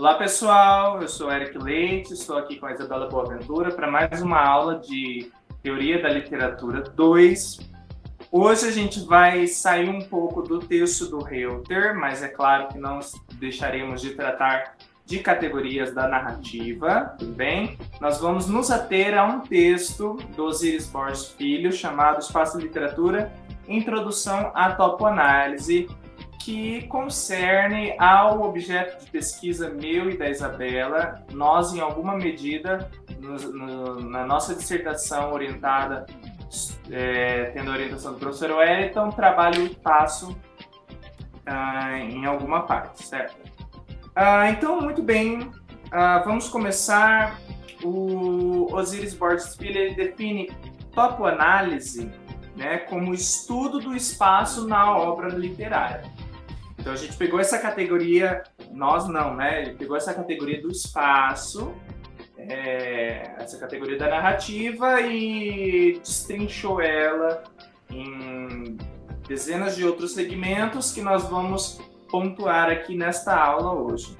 Olá pessoal, eu sou Eric Leite, estou aqui com a Isabela Boaventura para mais uma aula de Teoria da Literatura 2. Hoje a gente vai sair um pouco do texto do Reuter, mas é claro que não deixaremos de tratar de categorias da narrativa, tudo bem? Nós vamos nos ater a um texto do Osíris Borges Filho chamado Espaço de Literatura, Introdução à Topoanálise, que concerne ao objeto de pesquisa meu e da Isabela. Nós, em alguma medida, na nossa dissertação orientada, tendo a orientação do professor Wellington, trabalho o espaço em alguma parte, certo? Então, muito bem, vamos começar. O Osíris Borges Filho ele define topoanálise, né, como estudo do espaço na obra literária. Então a gente pegou essa categoria, nós não, né? Ele pegou essa categoria do espaço, essa categoria da narrativa e destrinchou ela em dezenas de outros segmentos que nós vamos pontuar aqui nesta aula hoje.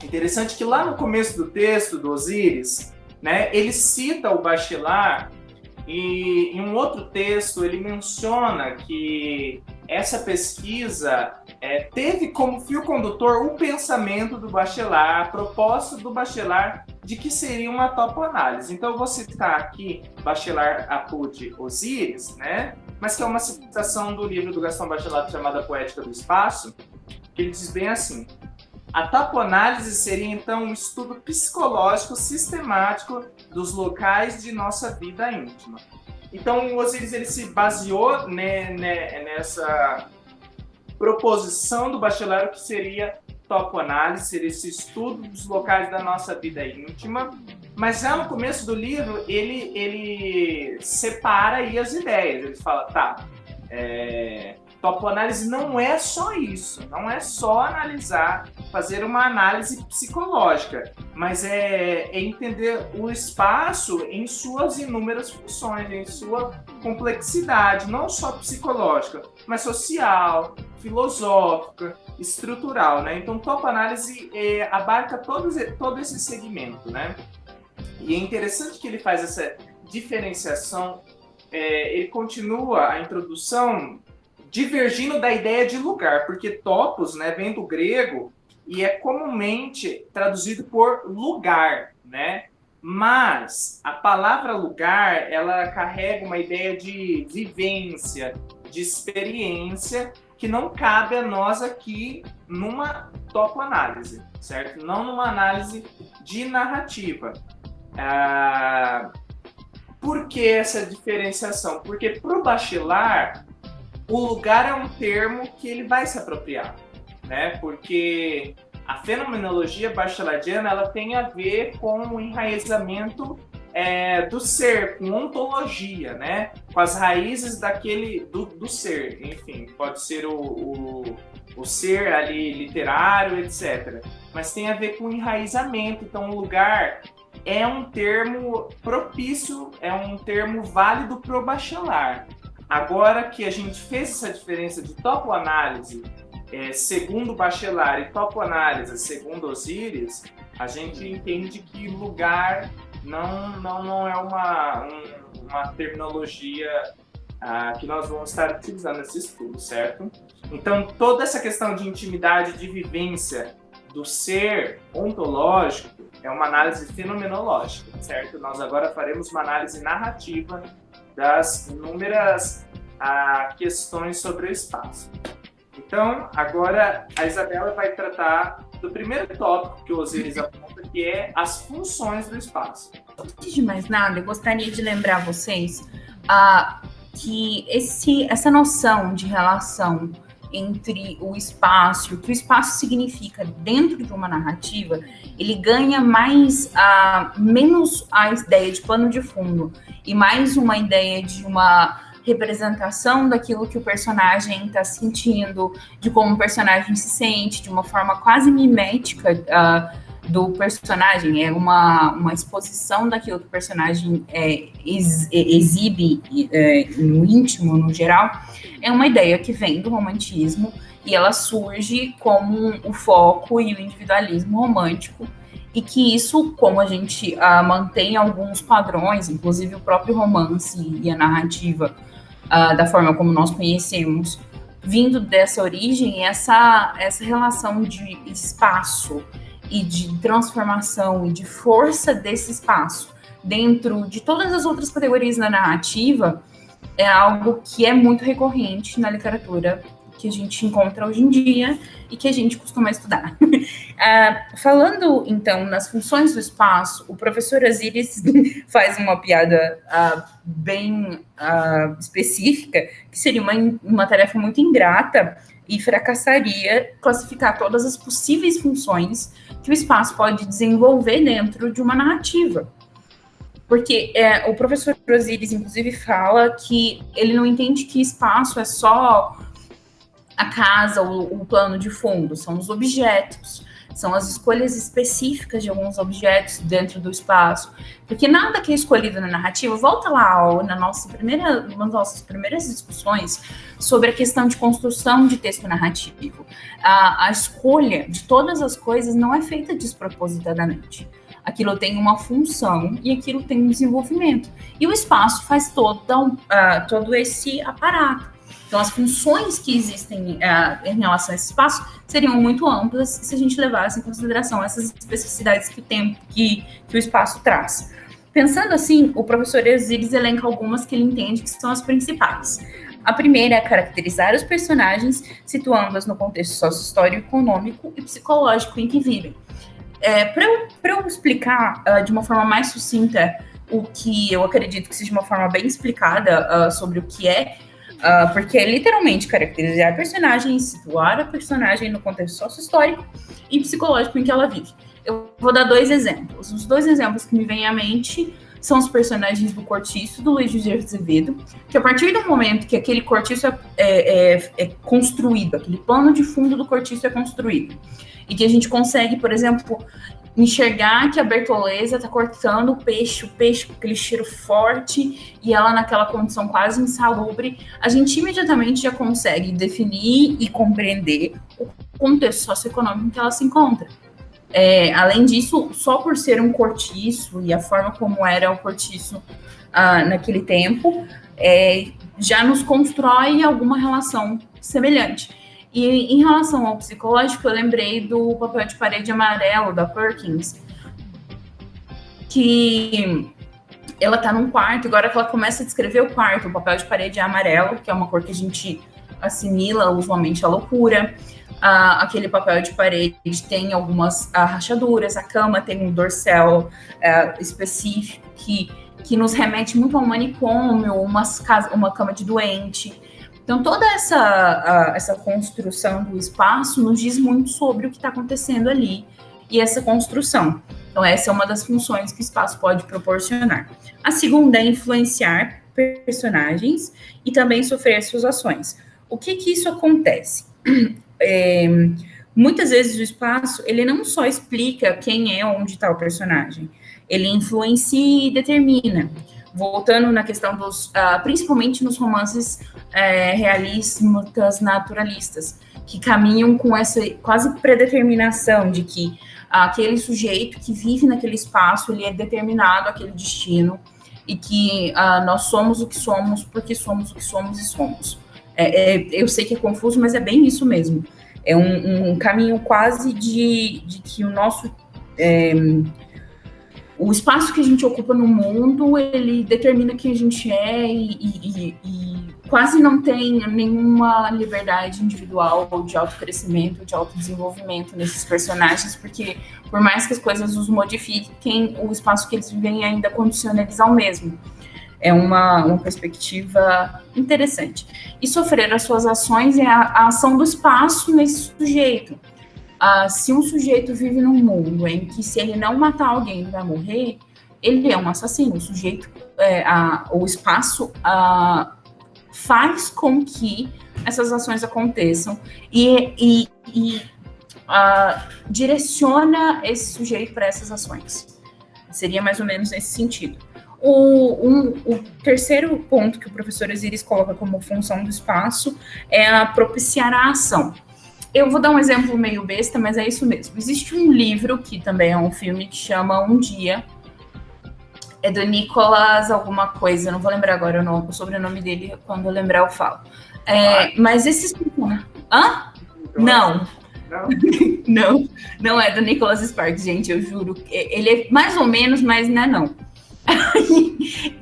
Interessante que lá no começo do texto do Osíris, né, ele cita o Bachelard e em um outro texto ele menciona que essa pesquisa teve como fio condutor o pensamento do Bachelard, a proposta do Bachelard de que seria uma topoanálise. Então eu vou citar aqui Bachelard Apud Osíris, né? Mas que é uma citação do livro do Gaston Bachelard chamada Poética do Espaço, que ele diz bem assim: a topoanálise seria então um estudo psicológico sistemático dos locais de nossa vida íntima. Então, o Osíris ele se baseou nessa proposição do Bachelard, que seria topoanálise, seria esse estudo dos locais da nossa vida íntima, mas já no começo do livro ele separa aí as ideias. Ele fala, topoanálise não é só isso, não é só analisar, fazer uma análise psicológica, mas é entender o espaço em suas inúmeras funções, em sua complexidade, não só psicológica, mas social, filosófica, estrutural, né? Então, topoanálise abarca todo esse segmento, né? E é interessante que ele faz essa diferenciação, ele continua a introdução divergindo da ideia de lugar, porque topos, né, vem do grego e é comumente traduzido por lugar, né? Mas a palavra lugar, ela carrega uma ideia de vivência, de experiência, que não cabe a nós aqui numa topoanálise, certo? Não numa análise de narrativa. Por que essa diferenciação? Porque para o Bachelard, o lugar é um termo que ele vai se apropriar, né? Porque a fenomenologia bachelardiana ela tem a ver com o enraizamento do ser, com ontologia, né? Com as raízes do ser, enfim, pode ser o ser ali literário, etc. Mas tem a ver com enraizamento, então o lugar é um termo propício, é um termo válido para o Bachelard. Agora que a gente fez essa diferença de topoanálise segundo Bachelard e topoanálise segundo Osíris, a gente entende que lugar não é uma terminologia que nós vamos estar utilizando nesse estudo, certo? Então, toda essa questão de intimidade, de vivência do ser ontológico é uma análise fenomenológica, certo? Nós agora faremos uma análise narrativa das inúmeras questões sobre o espaço. Então, agora a Isabela vai tratar do primeiro tópico que o Osíris aponta, que é as funções do espaço. Antes de mais nada, eu gostaria de lembrar vocês que essa noção de relação entre o espaço, o que o espaço significa dentro de uma narrativa, ele ganha menos a ideia de pano de fundo e mais uma ideia de uma representação daquilo que o personagem está sentindo, de como o personagem se sente, de uma forma quase mimética do personagem, é uma exposição daquilo que o personagem exibe no íntimo, no geral, é uma ideia que vem do romantismo e ela surge como o foco e o individualismo romântico, e que isso, como a gente mantém alguns padrões, inclusive o próprio romance e a narrativa, da forma como nós conhecemos, vindo dessa origem, essa relação de espaço e de transformação e de força desse espaço dentro de todas as outras categorias da narrativa é algo que é muito recorrente na literatura que a gente encontra hoje em dia e que a gente costuma estudar. Falando, então, nas funções do espaço, o professor Osiris faz uma piada bem específica, que seria uma tarefa muito ingrata e fracassaria classificar todas as possíveis funções que o espaço pode desenvolver dentro de uma narrativa. Porque o professor Osiris, inclusive, fala que ele não entende que espaço é só a casa, o plano de fundo, são os objetos, são as escolhas específicas de alguns objetos dentro do espaço, porque nada que é escolhido na narrativa, volta lá nas nossas primeiras discussões sobre a questão de construção de texto narrativo. A escolha de todas as coisas não é feita despropositadamente. Aquilo tem uma função e aquilo tem um desenvolvimento. E o espaço faz todo esse aparato. Então, as funções que existem em relação a esse espaço seriam muito amplas se a gente levasse em consideração essas especificidades que o espaço traz. Pensando assim, o professor Osiris elenca algumas que ele entende que são as principais. A primeira é caracterizar os personagens, situando-os no contexto sócio-histórico, econômico e psicológico em que vivem. Para eu explicar de uma forma mais sucinta o que eu acredito que seja uma forma bem explicada sobre o que é, porque é literalmente caracterizar a personagem e situar a personagem no contexto sócio-histórico e psicológico em que ela vive. Eu vou dar 2 exemplos. Os 2 exemplos que me vêm à mente são os personagens do Cortiço, do Luiz José Azevedo, que a partir do momento que aquele cortiço é construído, aquele plano de fundo do cortiço é construído, e que a gente consegue, por exemplo, enxergar que a Bertoleza está cortando o peixe com aquele cheiro forte e ela naquela condição quase insalubre, a gente imediatamente já consegue definir e compreender o contexto socioeconômico em que ela se encontra. Além disso, só por ser um cortiço e a forma como era o cortiço naquele tempo, já nos constrói alguma relação semelhante. E em relação ao psicológico, eu lembrei do Papel de Parede Amarelo, da Perkins, que ela está num quarto, agora que ela começa a descrever o quarto, o papel de parede é amarelo, que é uma cor que a gente assimila usualmente à loucura. Aquele papel de parede tem algumas rachaduras, a cama tem um dorsal específico que nos remete muito ao manicômio, uma cama de doente. Então, toda essa construção do espaço nos diz muito sobre o que está acontecendo ali e essa construção. Então, essa é uma das funções que o espaço pode proporcionar. A segunda é influenciar personagens e também sofrer suas ações. O que isso acontece? Muitas vezes o espaço, ele não só explica quem é, onde está o personagem, ele influencia e determina. Voltando na questão principalmente nos romances realistas, naturalistas, que caminham com essa quase predeterminação de que aquele sujeito que vive naquele espaço, ele é determinado àquele destino, e que nós somos o que somos porque somos o que somos e somos. Eu sei que é confuso, mas é bem isso mesmo. É um caminho quase de que o nosso... o espaço que a gente ocupa no mundo, ele determina quem a gente é e quase não tem nenhuma liberdade individual de autocrescimento, de autodesenvolvimento nesses personagens, porque por mais que as coisas os modifiquem, o espaço que eles vivem ainda condiciona eles ao mesmo. É uma perspectiva interessante. E sofrer as suas ações é a ação do espaço nesse sujeito. Se um sujeito vive num mundo em que se ele não matar alguém ele vai morrer, ele é um assassino. O sujeito, o espaço faz com que essas ações aconteçam e direciona esse sujeito para essas ações. Seria mais ou menos nesse sentido. O terceiro ponto que o professor Osiris coloca como função do espaço é a propiciar a ação. Eu vou dar um exemplo meio besta, mas é isso mesmo. Existe um livro, que também é um filme, que chama Um Dia. É do Nicolas alguma coisa, não vou lembrar agora o sobrenome dele, quando eu lembrar eu falo. Mas esses... Hã? Não. Não é do Nicholas Sparks, gente, eu juro. Ele é mais ou menos, mas não é não.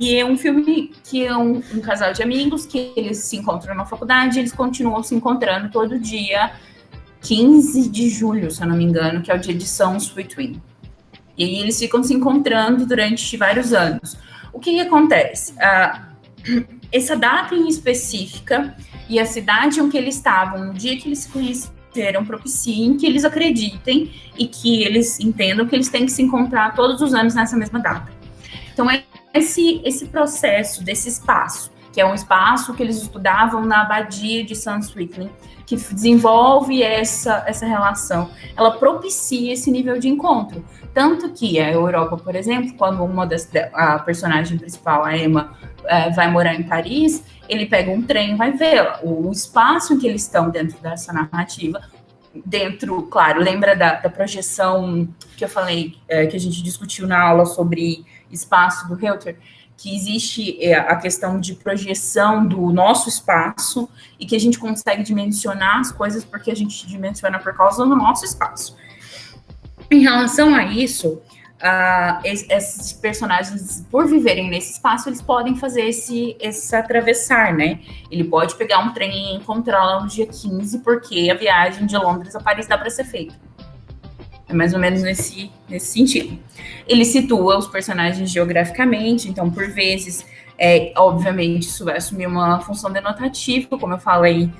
E é um filme que é um casal de amigos que eles se encontram na faculdade, eles continuam se encontrando todo dia, 15 de julho, se eu não me engano, que é o dia de São Sweetwin. E aí eles ficam se encontrando durante vários anos. O que acontece? Essa data em específica e a cidade em que eles estavam, no dia que eles se conheceram, propiciem que eles acreditem e que eles entendam que eles têm que se encontrar todos os anos nessa mesma data. Então, esse processo desse espaço, que é um espaço que eles estudavam na abadia de St. Sweetwin, que desenvolve essa relação, ela propicia esse nível de encontro. Tanto que a Europa, por exemplo, quando a personagem principal, a Emma, vai morar em Paris, ele pega um trem e vai ver o espaço em que eles estão dentro dessa narrativa. Dentro, claro, lembra da projeção que eu falei, que a gente discutiu na aula sobre espaço do Reuter, que existe a questão de projeção do nosso espaço e que a gente consegue dimensionar as coisas porque a gente dimensiona por causa do nosso espaço. Em relação a isso, esses personagens, por viverem nesse espaço, eles podem fazer esse atravessar, né? Ele pode pegar um trem e encontrar lá no dia 15, porque a viagem de Londres a Paris dá para ser feita. É mais ou menos nesse sentido. Ele situa os personagens geograficamente, então, por vezes, obviamente, isso vai assumir uma função denotativa, como eu falei,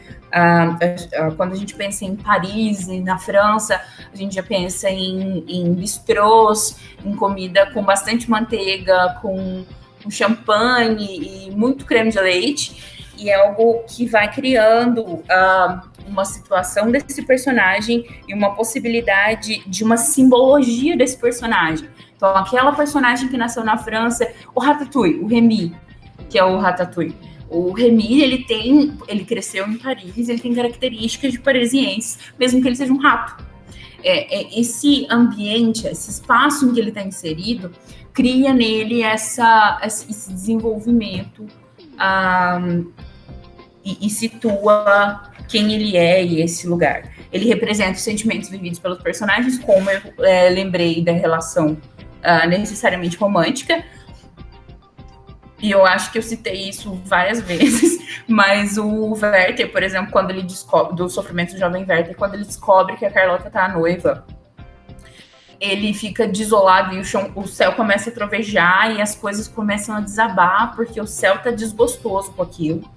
quando a gente pensa em Paris e na França, a gente já pensa em bistrôs, em comida com bastante manteiga, com champanhe e muito creme de leite, e é algo que vai criando uma situação desse personagem e uma possibilidade de uma simbologia desse personagem. Então, aquela personagem que nasceu na França, o Ratatouille, o Remy, que é o Ratatouille. O Remy, ele cresceu em Paris, ele tem características de parisienses, mesmo que ele seja um rato. Esse ambiente, esse espaço em que ele está inserido, cria nele esse desenvolvimento e situa quem ele é e esse lugar. Ele representa os sentimentos vividos pelos personagens, como eu lembrei da relação necessariamente romântica, e eu acho que eu citei isso várias vezes, mas o Werther, por exemplo, quando ele descobre, do sofrimento do jovem Werther, quando ele descobre que a Carlota tá noiva, ele fica desolado e o céu começa a trovejar e as coisas começam a desabar, porque o céu tá desgostoso com aquilo.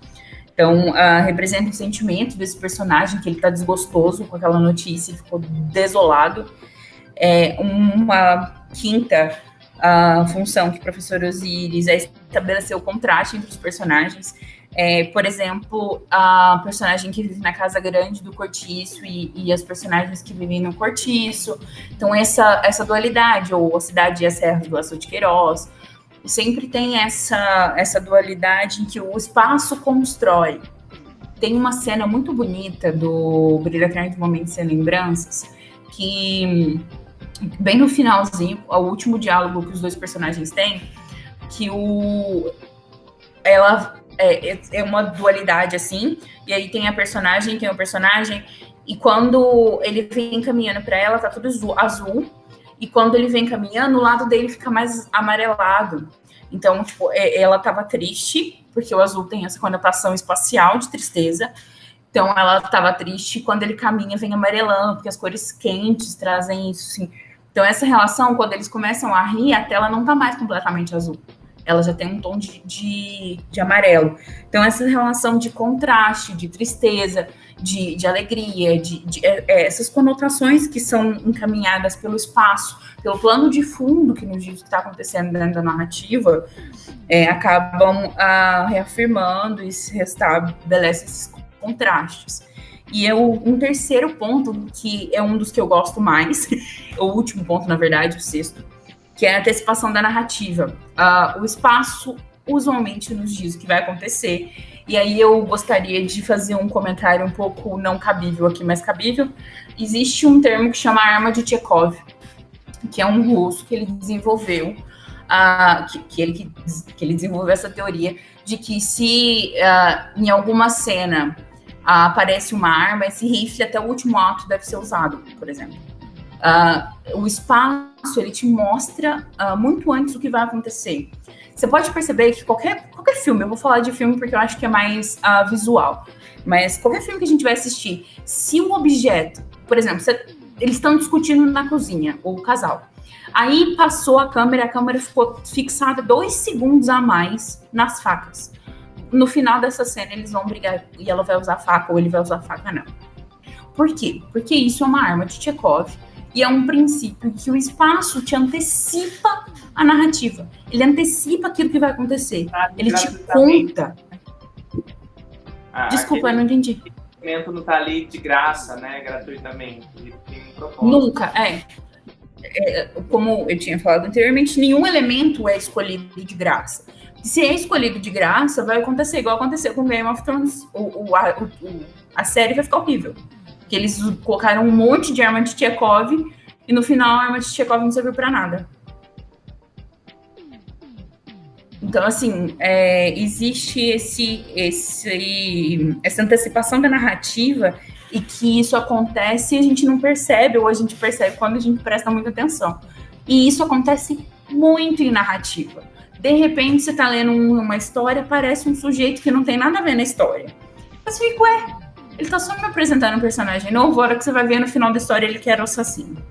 Então, representa o sentimento desse personagem, que ele tá desgostoso com aquela notícia, ficou desolado. Uma quinta função que o professor Osiris estabeleceu o contraste entre os personagens. Por exemplo, a personagem que vive na casa grande do cortiço e as personagens que vivem no cortiço. Então, essa dualidade, ou a cidade e as serras do Aço de Queiroz, sempre tem essa dualidade em que o espaço constrói. Tem uma cena muito bonita do Brilho Eterno do Momento Sem Lembranças, que bem no finalzinho, o último diálogo que os dois personagens têm, que ela é uma dualidade assim, e aí tem o personagem, e quando ele vem caminhando para ela, tá tudo azul, e quando ele vem caminhando, o lado dele fica mais amarelado. Então, tipo, ela tava triste, porque o azul tem essa conotação espacial de tristeza. Então, ela tava triste, e quando ele caminha, vem amarelando, porque as cores quentes trazem isso, assim. Então, essa relação, quando eles começam a rir, a tela não tá mais completamente azul. Ela já tem um tom de amarelo. Então, essa relação de contraste, de tristeza, de alegria, essas conotações que são encaminhadas pelo espaço, pelo plano de fundo que nos diz o que está acontecendo dentro da narrativa, acabam reafirmando e se restabelecem esses contrastes. E um terceiro ponto, que é um dos que eu gosto mais, o último ponto, na verdade, o sexto, que é a antecipação da narrativa. O espaço usualmente nos diz o que vai acontecer, e aí eu gostaria de fazer um comentário um pouco não cabível aqui, mas cabível. Existe um termo que chama arma de Chekhov, que é um russo que ele desenvolveu, que ele desenvolveu essa teoria de que se em alguma cena aparece uma arma, esse rifle até o último ato deve ser usado, por exemplo. O espaço, ele te mostra muito antes o que vai acontecer. Você pode perceber que qualquer filme, eu vou falar de filme porque eu acho que é mais visual, mas qualquer filme que a gente vai assistir, se um objeto, por exemplo, eles estão discutindo na cozinha, o casal, aí passou a câmera ficou fixada 2 segundos a mais nas facas. No final dessa cena, eles vão brigar e ela vai usar faca ou ele vai usar faca, não. Por quê? Porque isso é uma arma de Chekhov e é um princípio que o espaço te antecipa a narrativa. Ele antecipa aquilo que vai acontecer. Ele te conta. Desculpa, eu não entendi. O elemento não tá ali de graça, né? Gratuitamente. Ele tem um propósito. Nunca, como eu tinha falado anteriormente, nenhum elemento é escolhido de graça. Se é escolhido de graça, vai acontecer igual aconteceu com Game of Thrones. A série vai ficar horrível. Porque eles colocaram um monte de arma de Chekhov e no final a arma de Chekhov não serviu para nada. Então, assim, existe essa antecipação da narrativa e que isso acontece e a gente não percebe, ou a gente percebe quando a gente presta muita atenção. E isso acontece muito em narrativa. De repente, você tá lendo uma história, aparece um sujeito que não tem nada a ver na história. Mas fica, ele tá só me apresentando um personagem novo, a hora que você vai ver no final da história ele que era o assassino.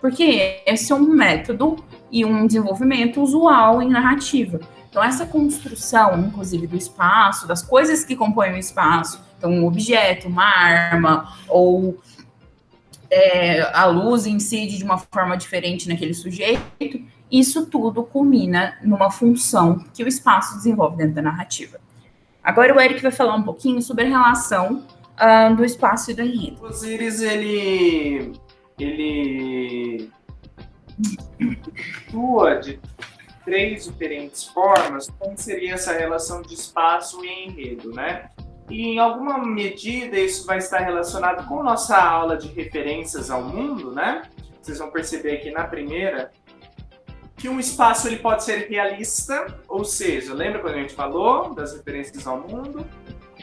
Porque esse é um método e um desenvolvimento usual em narrativa. Então, essa construção, inclusive, do espaço, das coisas que compõem o espaço, então, um objeto, uma arma, ou a luz incide de uma forma diferente naquele sujeito, isso tudo culmina numa função que o espaço desenvolve dentro da narrativa. Agora o Eric vai falar um pouquinho sobre a relação do espaço e do enredo. O Osiris, ele atua de 3 diferentes formas como seria essa relação de espaço e enredo, né? E em alguma medida isso vai estar relacionado com nossa aula de referências ao mundo, né? Vocês vão perceber aqui na primeira que um espaço ele pode ser realista, ou seja, lembra quando a gente falou das referências ao mundo,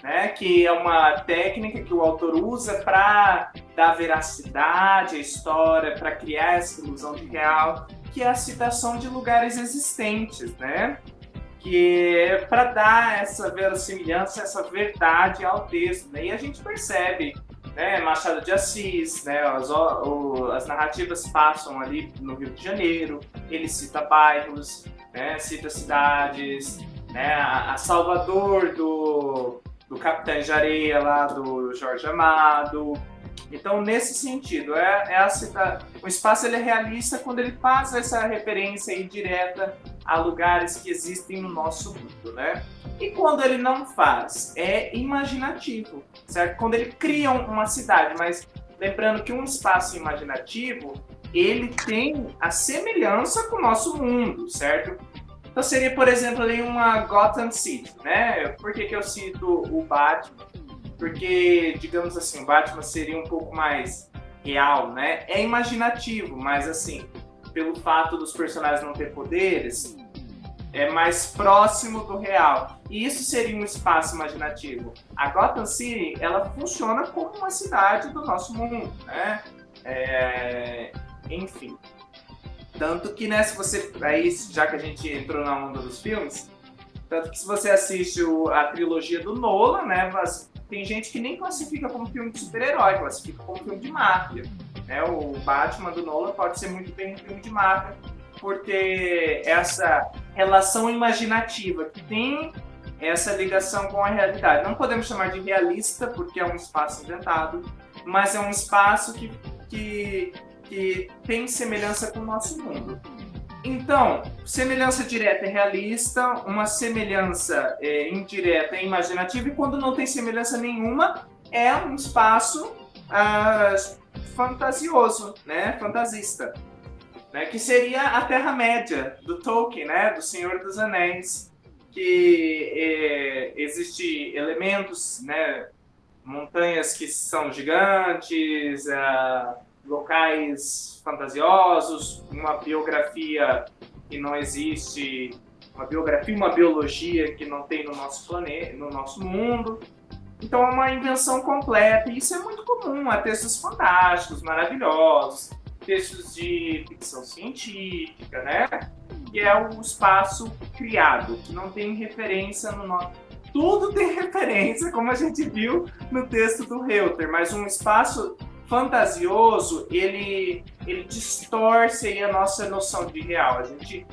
né? Que é uma técnica que o autor usa para dar veracidade à história, para criar essa ilusão de real, que é a citação de lugares existentes, né? Que é para dar essa verossimilhança, essa verdade ao texto, né? E a gente percebe, né, Machado de Assis, né, as narrativas passam ali no Rio de Janeiro, ele cita bairros, né, cita cidades, né, a Salvador do Capitães de Areia, lá do Jorge Amado. Então, nesse sentido, o espaço ele é realista quando ele faz essa referência indireta a lugares que existem no nosso mundo, né? E quando ele não faz, é imaginativo, certo? Quando ele cria uma cidade, mas lembrando que um espaço imaginativo, ele tem a semelhança com o nosso mundo, certo? Então seria, por exemplo, ali uma Gotham City, né? Por que eu cito o Batman? Porque, digamos assim, o Batman seria um pouco mais real, né? É imaginativo, mas assim, pelo fato dos personagens não ter poderes, é mais próximo do real. E isso seria um espaço imaginativo. A Gotham City, ela funciona como uma cidade do nosso mundo, né? Enfim. Tanto que, né, se você... Aí, já que a gente entrou na onda dos filmes, tanto que se você assiste a trilogia do Nolan, né, tem gente que nem classifica como filme de super-herói, classifica como filme de máfia. Né? O Batman do Nolan pode ser muito bem um filme de máfia, porque essa relação imaginativa que tem essa ligação com a realidade. Não podemos chamar de realista, porque é um espaço inventado, mas é um espaço que tem semelhança com o nosso mundo. Então, semelhança direta é realista, uma semelhança indireta é imaginativa, e quando não tem semelhança nenhuma, é um espaço fantasioso, né? Fantasista, né? Que seria a Terra-média do Tolkien, né? Do Senhor dos Anéis, que existe elementos, né? Montanhas que são gigantes, locais fantasiosos, uma biografia que não existe, uma biografia, uma biologia que não tem no nosso planeta, no nosso mundo. Então é uma invenção completa, e isso é muito comum a textos fantásticos, maravilhosos, textos de ficção científica, né? Que é o espaço criado, que não tem referência no nosso... Tudo tem referência, como a gente viu no texto do Reuter, mas um espaço fantasioso, ele distorce aí a nossa noção de real. A gente,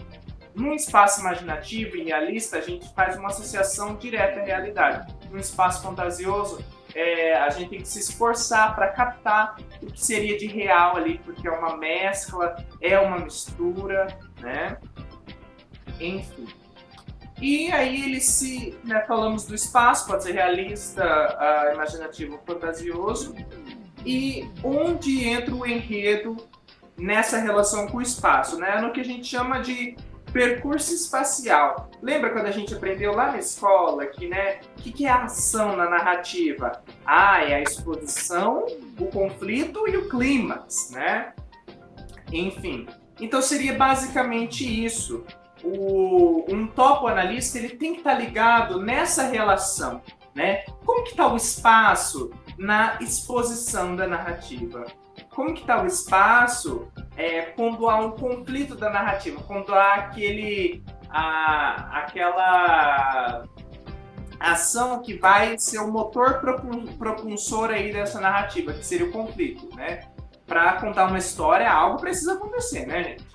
num espaço imaginativo e realista, a gente faz uma associação direta à realidade. Num espaço fantasioso, a gente tem que se esforçar para captar o que seria de real ali, porque é uma mescla, é uma mistura, né? Enfim. E aí falamos do espaço, pode ser realista, imaginativo, fantasioso, e onde entra o enredo nessa relação com o espaço, né? No que a gente chama de percurso espacial. Lembra quando a gente aprendeu lá na escola que, né, o que é a ação na narrativa? É a exposição, o conflito e o clímax, né? Enfim, então seria basicamente isso. Um topoanalista, ele tem que estar ligado nessa relação, né? Como que está o espaço na exposição da narrativa? Como que está o espaço quando há um conflito da narrativa, quando há aquela ação que vai ser o motor propulsor aí dessa narrativa, que seria o conflito, né? Para contar uma história, algo precisa acontecer, né, gente?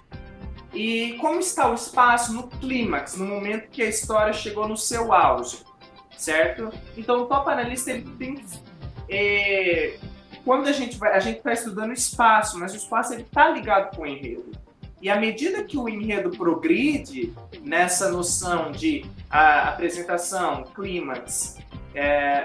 E como está o espaço no clímax, no momento que a história chegou no seu auge, certo? Então, o topoanalista, ele tem... quando a gente está estudando o espaço, mas o espaço está ligado com o enredo. E à medida que o enredo progride nessa noção de apresentação, clímax,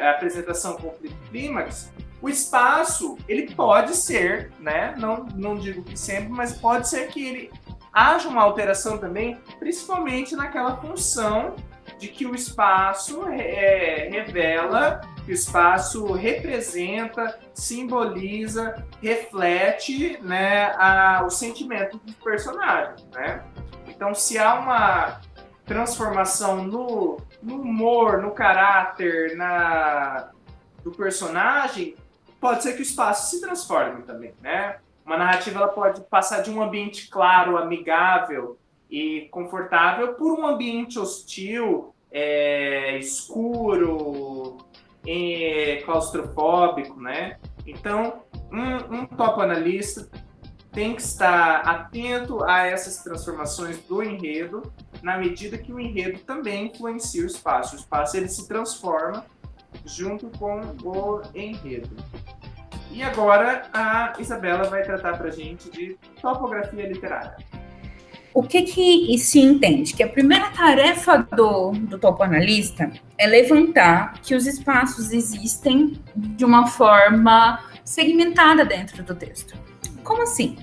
apresentação, conflito, clímax, o espaço, ele pode ser, né? Não digo que sempre, mas pode ser que ele haja uma alteração também, principalmente naquela função de que o espaço revela, que o espaço representa, simboliza, reflete, né, o sentimento do personagem, né? Então, se há uma transformação no humor, no caráter do personagem, pode ser que o espaço se transforme também, né? Uma narrativa, ela pode passar de um ambiente claro, amigável e confortável por um ambiente hostil, escuro, claustrofóbico, né? Então, um topoanalista tem que estar atento a essas transformações do enredo, na medida que o enredo também influencia o espaço. O espaço, ele se transforma junto com o enredo. E agora a Isabela vai tratar para a gente de topografia literária. O que se entende? Que a primeira tarefa do topoanalista é levantar que os espaços existem de uma forma segmentada dentro do texto. Como assim?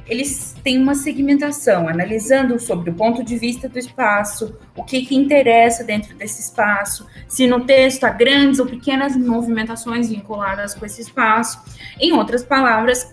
Eles têm uma segmentação, analisando sobre o ponto de vista do espaço, o que interessa dentro desse espaço, se no texto há grandes ou pequenas movimentações vinculadas com esse espaço. Em outras palavras,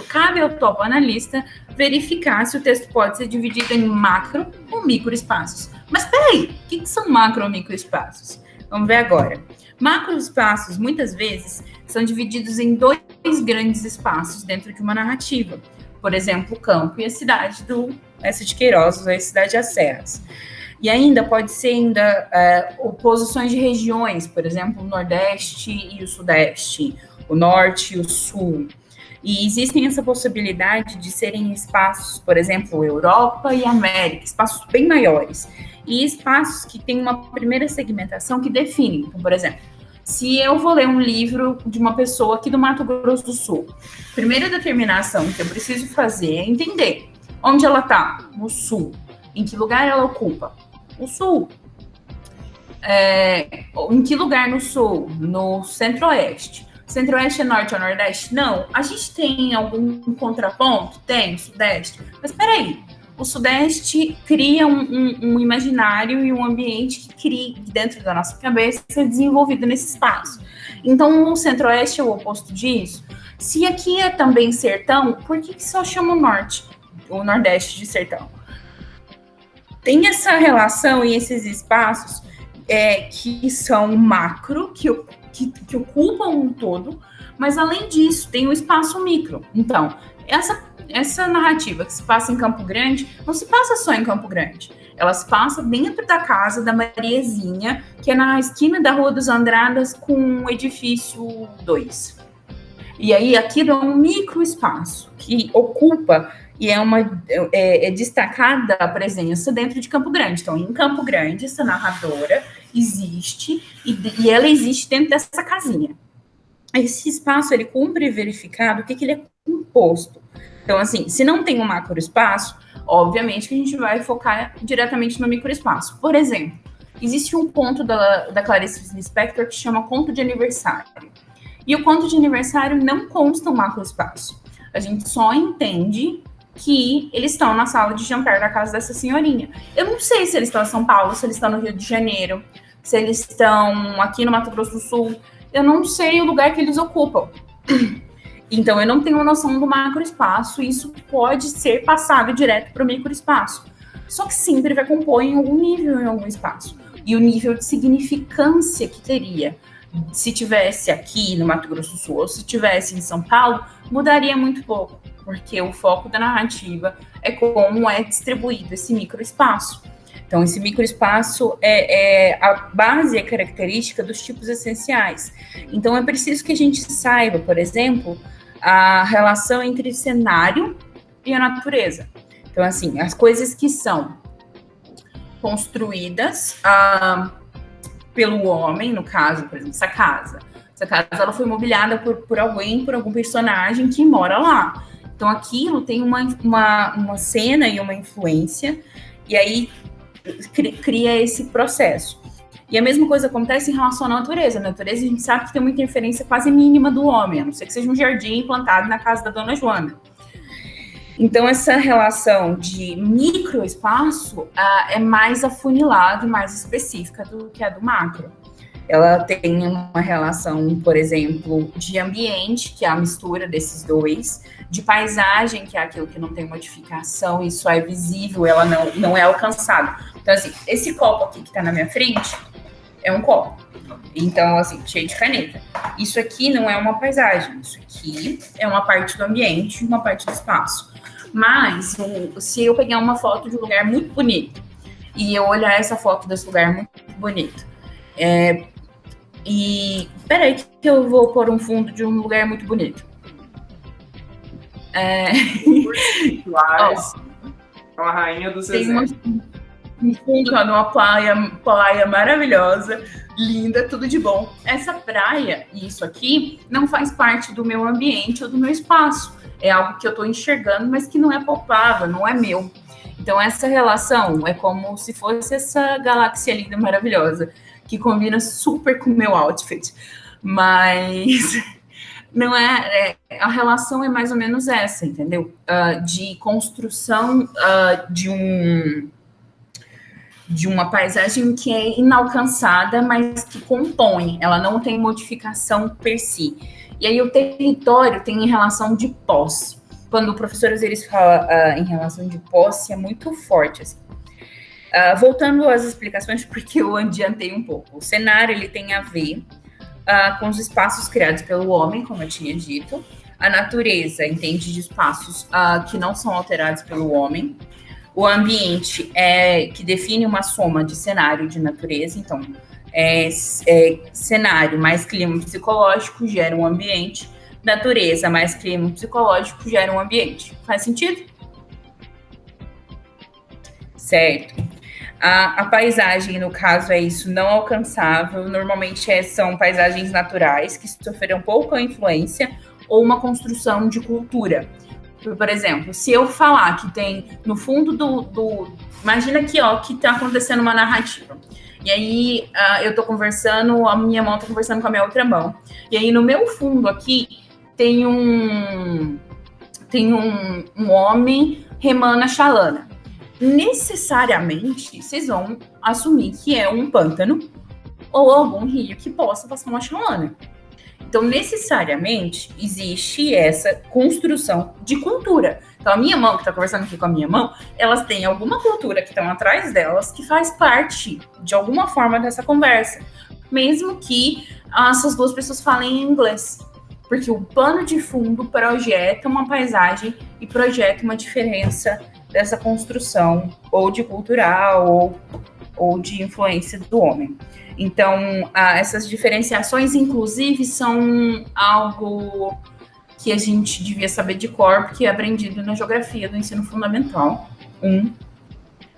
cabe ao topoanalista verificar se o texto pode ser dividido em macro ou microespaços. Mas peraí, o que são macro ou microespaços? Vamos ver agora. Macroespaços, muitas vezes, são divididos em dois grandes espaços dentro de uma narrativa. Por exemplo, o campo e a cidade do Essa de Queiroz, ou a cidade das Serras. E ainda pode ser oposições de regiões, por exemplo, o Nordeste e o Sudeste, o Norte e o Sul. E existem essa possibilidade de serem espaços, por exemplo, Europa e América, espaços bem maiores. E espaços que têm uma primeira segmentação que definem. Então, por exemplo, se eu vou ler um livro de uma pessoa aqui do Mato Grosso do Sul, a primeira determinação que eu preciso fazer é entender onde ela está, no Sul, em que lugar ela ocupa, o Sul, em que lugar no Sul, no Centro-Oeste, Centro-Oeste é Norte ou Nordeste? Não. A gente tem algum contraponto? Tem, Sudeste. Mas peraí, o Sudeste cria um imaginário e um ambiente que cria dentro da nossa cabeça desenvolvido nesse espaço. Então, o Centro-Oeste é o oposto disso. Se aqui é também sertão, por que só chama o Norte, o Nordeste de sertão? Tem essa relação e esses espaços que são macro, que ocupam um todo, mas além disso, tem o espaço micro. Então, essa narrativa que se passa em Campo Grande, não se passa só em Campo Grande. Ela se passa dentro da casa da Mariazinha, que é na esquina da Rua dos Andradas com o edifício 2. E aí, aquilo é um micro espaço que ocupa e é destacada a presença dentro de Campo Grande. Então, em Campo Grande, essa narradora existe e ela existe dentro dessa casinha. Esse espaço, ele cumpre verificado o que ele é composto. Então, assim, se não tem um macroespaço, obviamente que a gente vai focar diretamente no microespaço. Por exemplo, existe um conto da Clarice Lispector que chama Conto de Aniversário. E o conto de aniversário não consta um macroespaço. A gente só entende que eles estão na sala de jantar da casa dessa senhorinha. Eu não sei se eles estão em São Paulo, se eles estão no Rio de Janeiro, se eles estão aqui no Mato Grosso do Sul. Eu não sei o lugar que eles ocupam. Então, eu não tenho uma noção do macroespaço e isso pode ser passado direto para o microespaço. Só que sempre vai compor em algum nível, em algum espaço. E o nível de significância que teria, se tivesse aqui no Mato Grosso do Sul ou se tivesse em São Paulo, mudaria muito pouco, porque o foco da narrativa é como é distribuído esse microespaço. Então, esse microespaço é a base e a característica dos tipos essenciais. Então, é preciso que a gente saiba, por exemplo, a relação entre cenário e a natureza. Então, assim, as coisas que são construídas pelo homem, no caso, por exemplo, essa casa ela foi mobiliada por algum personagem que mora lá. Então, aquilo tem uma cena e uma influência, e aí cria esse processo. E a mesma coisa acontece em relação à natureza. A natureza, a gente sabe que tem uma interferência quase mínima do homem, a não ser que seja um jardim plantado na casa da Dona Joana. Então, essa relação de microespaço é mais afunilada e mais específica do que a do macro. Ela tem uma relação, por exemplo, de ambiente, que é a mistura desses dois, de paisagem, que é aquilo que não tem modificação, e só é visível, ela não é alcançada. Então, assim, esse copo aqui que está na minha frente é um copo. Então, assim, cheio de caneta. Isso aqui não é uma paisagem, isso aqui é uma parte do ambiente, uma parte do espaço. Mas, se eu pegar uma foto de um lugar muito bonito, e eu olhar essa foto desse lugar muito bonito, peraí que eu vou pôr um fundo de um lugar muito bonito. Com a rainha dos exemplos. Um fundo de uma praia maravilhosa, linda, tudo de bom. Essa praia e isso aqui não faz parte do meu ambiente ou do meu espaço. É algo que eu estou enxergando, mas que não é palpável, não é meu. Então, essa relação é como se fosse essa galáxia linda, maravilhosa, que combina super com o meu outfit. Mas não a relação é mais ou menos essa, entendeu? De construção de uma paisagem que é inalcançada, mas que compõe, ela não tem modificação per si. E aí o território tem em relação de posse. Quando o professor Osiris fala em relação de posse, é muito forte, assim. Voltando às explicações, porque eu adiantei um pouco. O cenário, ele tem a ver com os espaços criados pelo homem, como eu tinha dito. A natureza entende de espaços que não são alterados pelo homem. O ambiente que define uma soma de cenário e de natureza. Então, cenário mais clima psicológico gera um ambiente. Natureza mais clima psicológico gera um ambiente. Faz sentido? Certo. A paisagem, no caso, é isso, não alcançável. Normalmente são paisagens naturais que sofreram pouca influência ou uma construção de cultura. Por exemplo, se eu falar que tem no fundo imagina aqui, ó, que está acontecendo uma narrativa. E aí eu tô conversando, a minha mão tá conversando com a minha outra mão. E aí no meu fundo aqui tem um homem remando a chalana. Necessariamente, vocês vão assumir que é um pântano ou algum rio que possa passar uma chalana. Então, necessariamente, existe essa construção de cultura. Então, a minha mão, que está conversando aqui com a minha mão, elas têm alguma cultura que estão atrás delas, que faz parte, de alguma forma, dessa conversa. Mesmo que essas duas pessoas falem inglês. Porque o pano de fundo projeta uma paisagem e projeta uma diferença dessa construção, ou de cultural, ou de influência do homem. Então, essas diferenciações, inclusive, são algo que a gente devia saber de cor, porque é aprendido na geografia do ensino fundamental 1.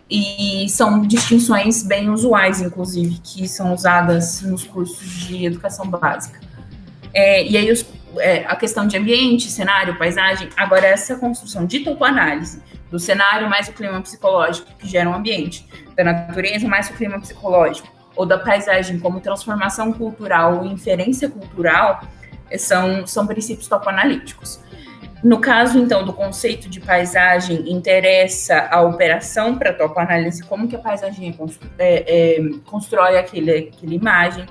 E são distinções bem usuais, inclusive, que são usadas nos cursos de educação básica. E aí, a questão de ambiente, cenário, paisagem, agora essa construção de topoanálise do cenário mais o clima psicológico que gera um ambiente, da natureza mais o clima psicológico, ou da paisagem como transformação cultural ou inferência cultural, são princípios topoanalíticos. No caso, então, do conceito de paisagem, interessa a operação para a topoanálise, como que a paisagem constrói aquela imagem,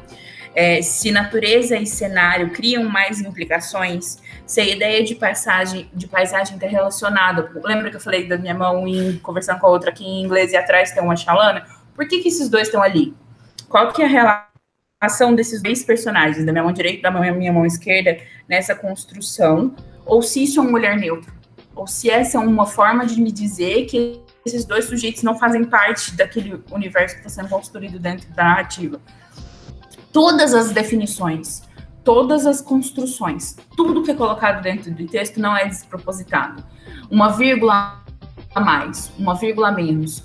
se natureza e cenário criam mais implicações, se a ideia de paisagem está relacionada. Lembra que eu falei da minha mão conversando com a outra aqui em inglês e atrás tem uma chalana? Por que esses dois estão ali? Qual que é a relação desses dois personagens, da minha mão direita e da minha mão esquerda, nessa construção? Ou se isso é um olhar neutro? Ou se essa é uma forma de me dizer que esses dois sujeitos não fazem parte daquele universo que está sendo construído dentro da narrativa? Todas as definições, todas as construções, tudo que é colocado dentro do texto não é despropositado. Uma vírgula a mais, uma vírgula a menos,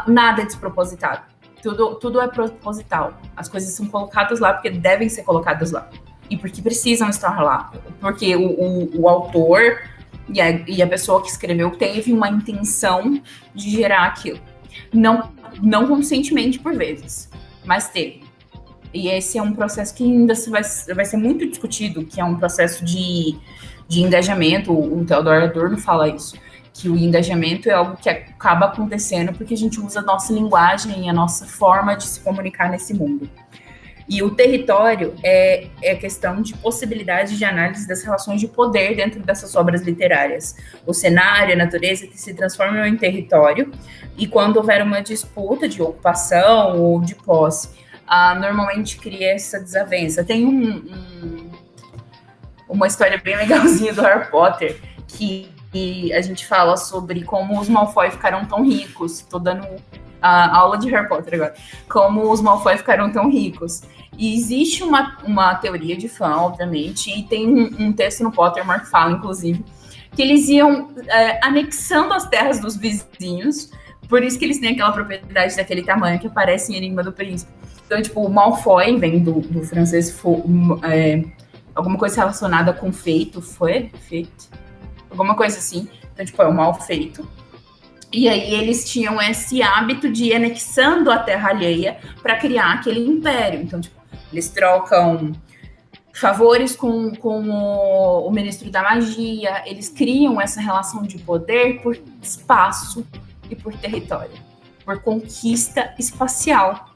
nada é despropositado. Tudo é proposital. As coisas são colocadas lá porque devem ser colocadas lá. E porque precisam estar lá. Porque o autor e a pessoa que escreveu teve uma intenção de gerar aquilo. Não conscientemente, por vezes, mas teve. E esse é um processo que ainda vai ser muito discutido, que é um processo de engajamento. O Theodor Adorno fala isso, que o engajamento é algo que acaba acontecendo porque a gente usa a nossa linguagem e a nossa forma de se comunicar nesse mundo. E o território é questão de possibilidade de análise das relações de poder dentro dessas obras literárias. O cenário, a natureza que se transformam em território, e quando houver uma disputa de ocupação ou de posse, normalmente cria essa desavença. Tem uma história bem legalzinha do Harry Potter, que a gente fala sobre como os Malfoy ficaram tão ricos. Estou dando a aula de Harry Potter agora. Como os Malfoy ficaram tão ricos. E existe uma teoria de fã, obviamente, e tem um texto no Pottermore que fala, inclusive, que eles iam anexando as terras dos vizinhos, por isso que eles têm aquela propriedade daquele tamanho que aparece em Enigma do Príncipe. Então, tipo, o Malfoy vem do francês, alguma coisa relacionada com feito, feito, alguma coisa assim. Então, tipo, é o mal feito. E aí eles tinham esse hábito de ir anexando a terra alheia para criar aquele império. Então, tipo, eles trocam favores com o ministro da magia, eles criam essa relação de poder por espaço e por território, por conquista espacial.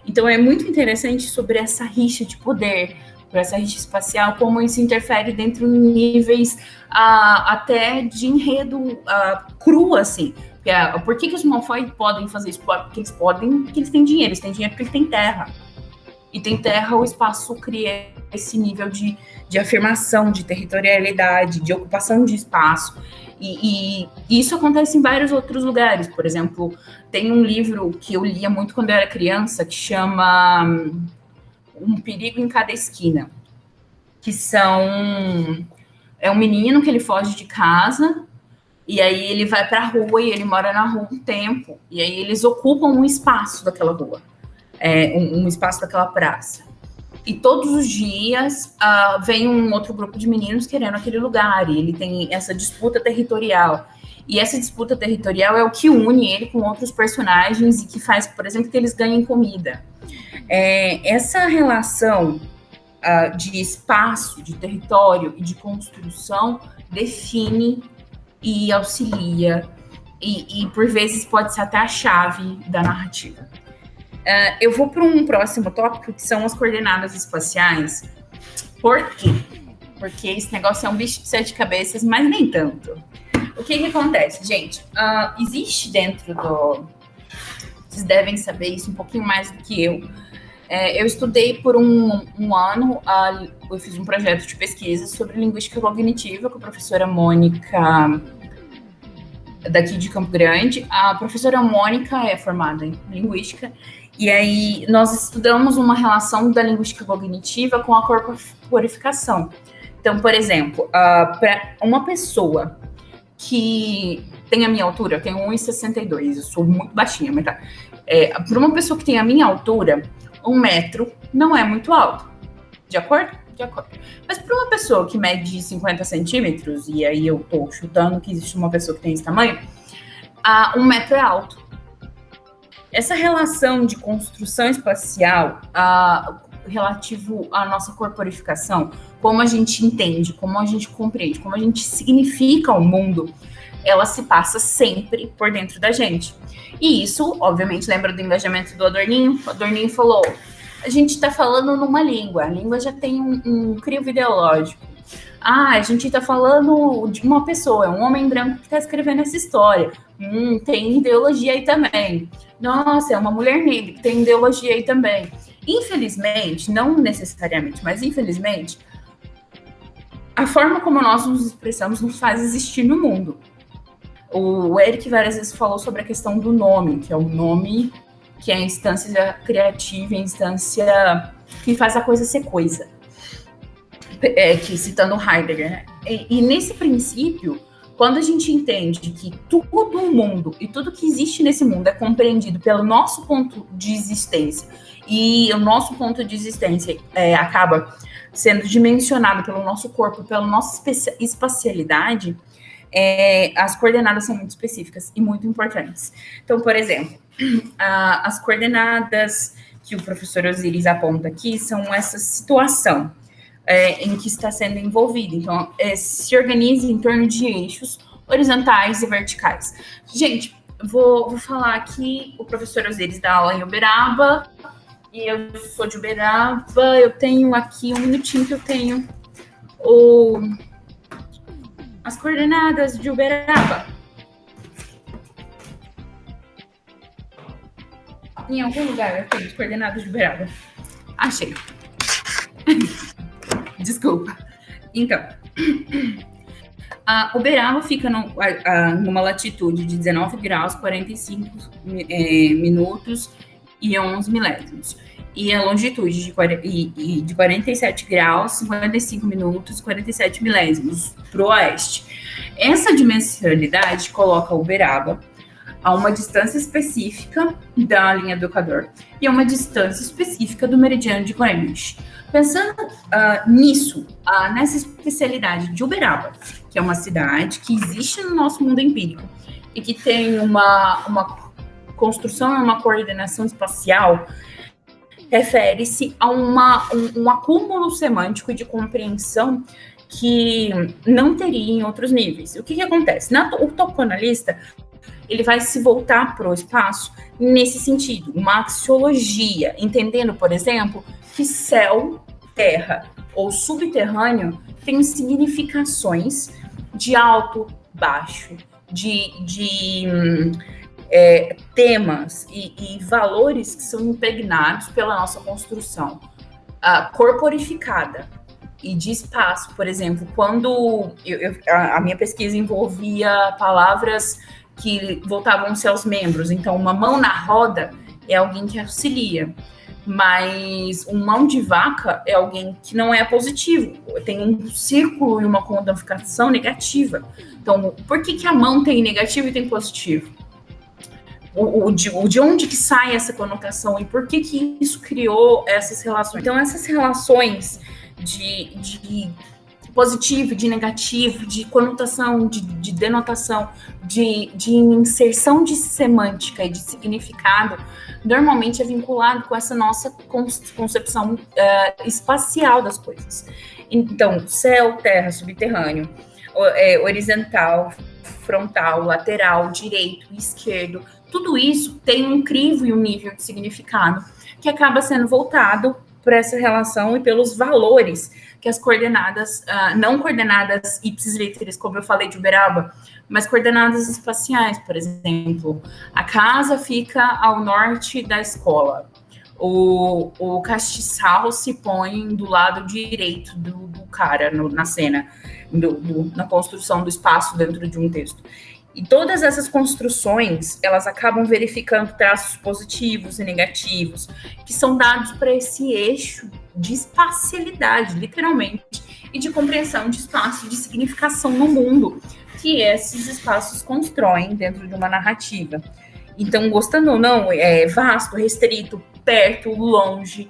Então é muito interessante sobre essa rixa de poder, por essa rixa espacial, como isso interfere dentro de níveis até de enredo cru, assim. Por que os Malfoy podem fazer isso? Porque eles podem, porque eles têm dinheiro porque eles têm terra. E tem terra, o espaço cria esse nível de afirmação, de territorialidade, de ocupação de espaço. E isso acontece em vários outros lugares. Por exemplo, tem um livro que eu lia muito quando eu era criança, que chama Um Perigo em Cada Esquina. É um menino que ele foge de casa, e aí ele vai para a rua, e ele mora na rua um tempo. E aí eles ocupam um espaço daquela rua, um espaço daquela praça. E todos os dias vem um outro grupo de meninos querendo aquele lugar, e ele tem essa disputa territorial. E essa disputa territorial é o que une ele com outros personagens e que faz, por exemplo, que eles ganhem comida. Essa relação de espaço, de território e de construção define e auxilia e por vezes pode ser até a chave da narrativa. Eu vou para um próximo tópico, que são as coordenadas espaciais. Por quê? Porque esse negócio é um bicho de 7 cabeças, mas nem tanto. O que acontece, gente? Existe dentro do... Vocês devem saber isso um pouquinho mais do que eu. Eu estudei por um ano, eu fiz um projeto de pesquisa sobre linguística cognitiva com a professora Mônica, daqui de Campo Grande. A professora Mônica é formada em linguística, e aí nós estudamos uma relação da linguística cognitiva com a corporificação. Então, por exemplo, para uma pessoa que tem a minha altura, eu tenho 1,62, eu sou muito baixinha, mas tá. Para uma pessoa que tem a minha altura, 1 metro não é muito alto. De acordo? De acordo. Mas para uma pessoa que mede 50 centímetros, e aí eu tô chutando que existe uma pessoa que tem esse tamanho, 1 metro é alto. Essa relação de construção espacial relativo à nossa corporificação, como a gente entende, como a gente compreende, como a gente significa o mundo, ela se passa sempre por dentro da gente. E isso, obviamente, lembra do engajamento do Adorninho? O Adorninho falou, a gente está falando numa língua, a língua já tem um crivo ideológico. A gente está falando de uma pessoa, é um homem branco que está escrevendo essa história. Tem ideologia aí também. Nossa, é uma mulher negra que tem ideologia aí também. Infelizmente, não necessariamente, mas infelizmente, a forma como nós nos expressamos nos faz existir no mundo. O Eric várias vezes falou sobre a questão do nome, que é o nome que é a instância criativa, a instância que faz a coisa ser coisa. Que citando Heidegger, né? E nesse princípio, quando a gente entende que todo o mundo e tudo que existe nesse mundo é compreendido pelo nosso ponto de existência, e o nosso ponto de existência acaba sendo dimensionado pelo nosso corpo, pela nossa espacialidade, as coordenadas são muito específicas e muito importantes. Então, por exemplo, as coordenadas que o professor Osiris aponta aqui são essa situação em que está sendo envolvido. Então, se organiza em torno de eixos horizontais e verticais. Gente, vou falar aqui, o professor Osiris dá aula em Uberaba, e eu sou de Uberaba, eu tenho aqui um minutinho que eu tenho as coordenadas de Uberaba. Em algum lugar eu tenho as coordenadas de Uberaba. Achei. Desculpa. Então, Uberaba fica numa latitude de 19 graus, 45 minutos e 11 milésimos. E a longitude de 47 graus, 55 minutos e 47 milésimos para o oeste. Essa dimensionalidade coloca Uberaba a uma distância específica da linha do Equador e a uma distância específica do meridiano de Greenwich. Pensando nisso, nessa especialidade de Uberaba, que é uma cidade que existe no nosso mundo empírico e que tem uma construção e uma coordenação espacial, refere-se a um acúmulo semântico de compreensão que não teria em outros níveis. O que acontece? O topoanalista ele vai se voltar para o espaço nesse sentido, uma axiologia, entendendo, por exemplo, que céu, terra ou subterrâneo tem significações de alto, baixo, de temas e valores que são impregnados pela nossa construção corporificada e de espaço. Por exemplo, quando a minha pesquisa envolvia palavras que voltavam-se aos membros, então uma mão na roda é alguém que auxilia, mas um mão de vaca é alguém que não é positivo, tem um círculo e uma codificação negativa. Então, por que a mão tem negativo e tem positivo? De onde que sai essa conotação e por que isso criou essas relações? Então, essas relações positivo, de negativo, de conotação, de denotação, de inserção de semântica e de significado, normalmente é vinculado com essa nossa concepção espacial das coisas. Então, céu, terra, subterrâneo, horizontal, frontal, lateral, direito, esquerdo, tudo isso tem um crivo e um nível de significado que acaba sendo voltado por essa relação e pelos valores que as coordenadas, não coordenadas ipsis literis, como eu falei de Uberaba, mas coordenadas espaciais, por exemplo. A casa fica ao norte da escola. O castiçal se põe do lado direito do cara na cena, na construção do espaço dentro de um texto. E todas essas construções, elas acabam verificando traços positivos e negativos, que são dados para esse eixo de espacialidade, literalmente, e de compreensão de espaço, de significação no mundo, que esses espaços constroem dentro de uma narrativa. Então, gostando ou não, é vasto, restrito, perto, longe,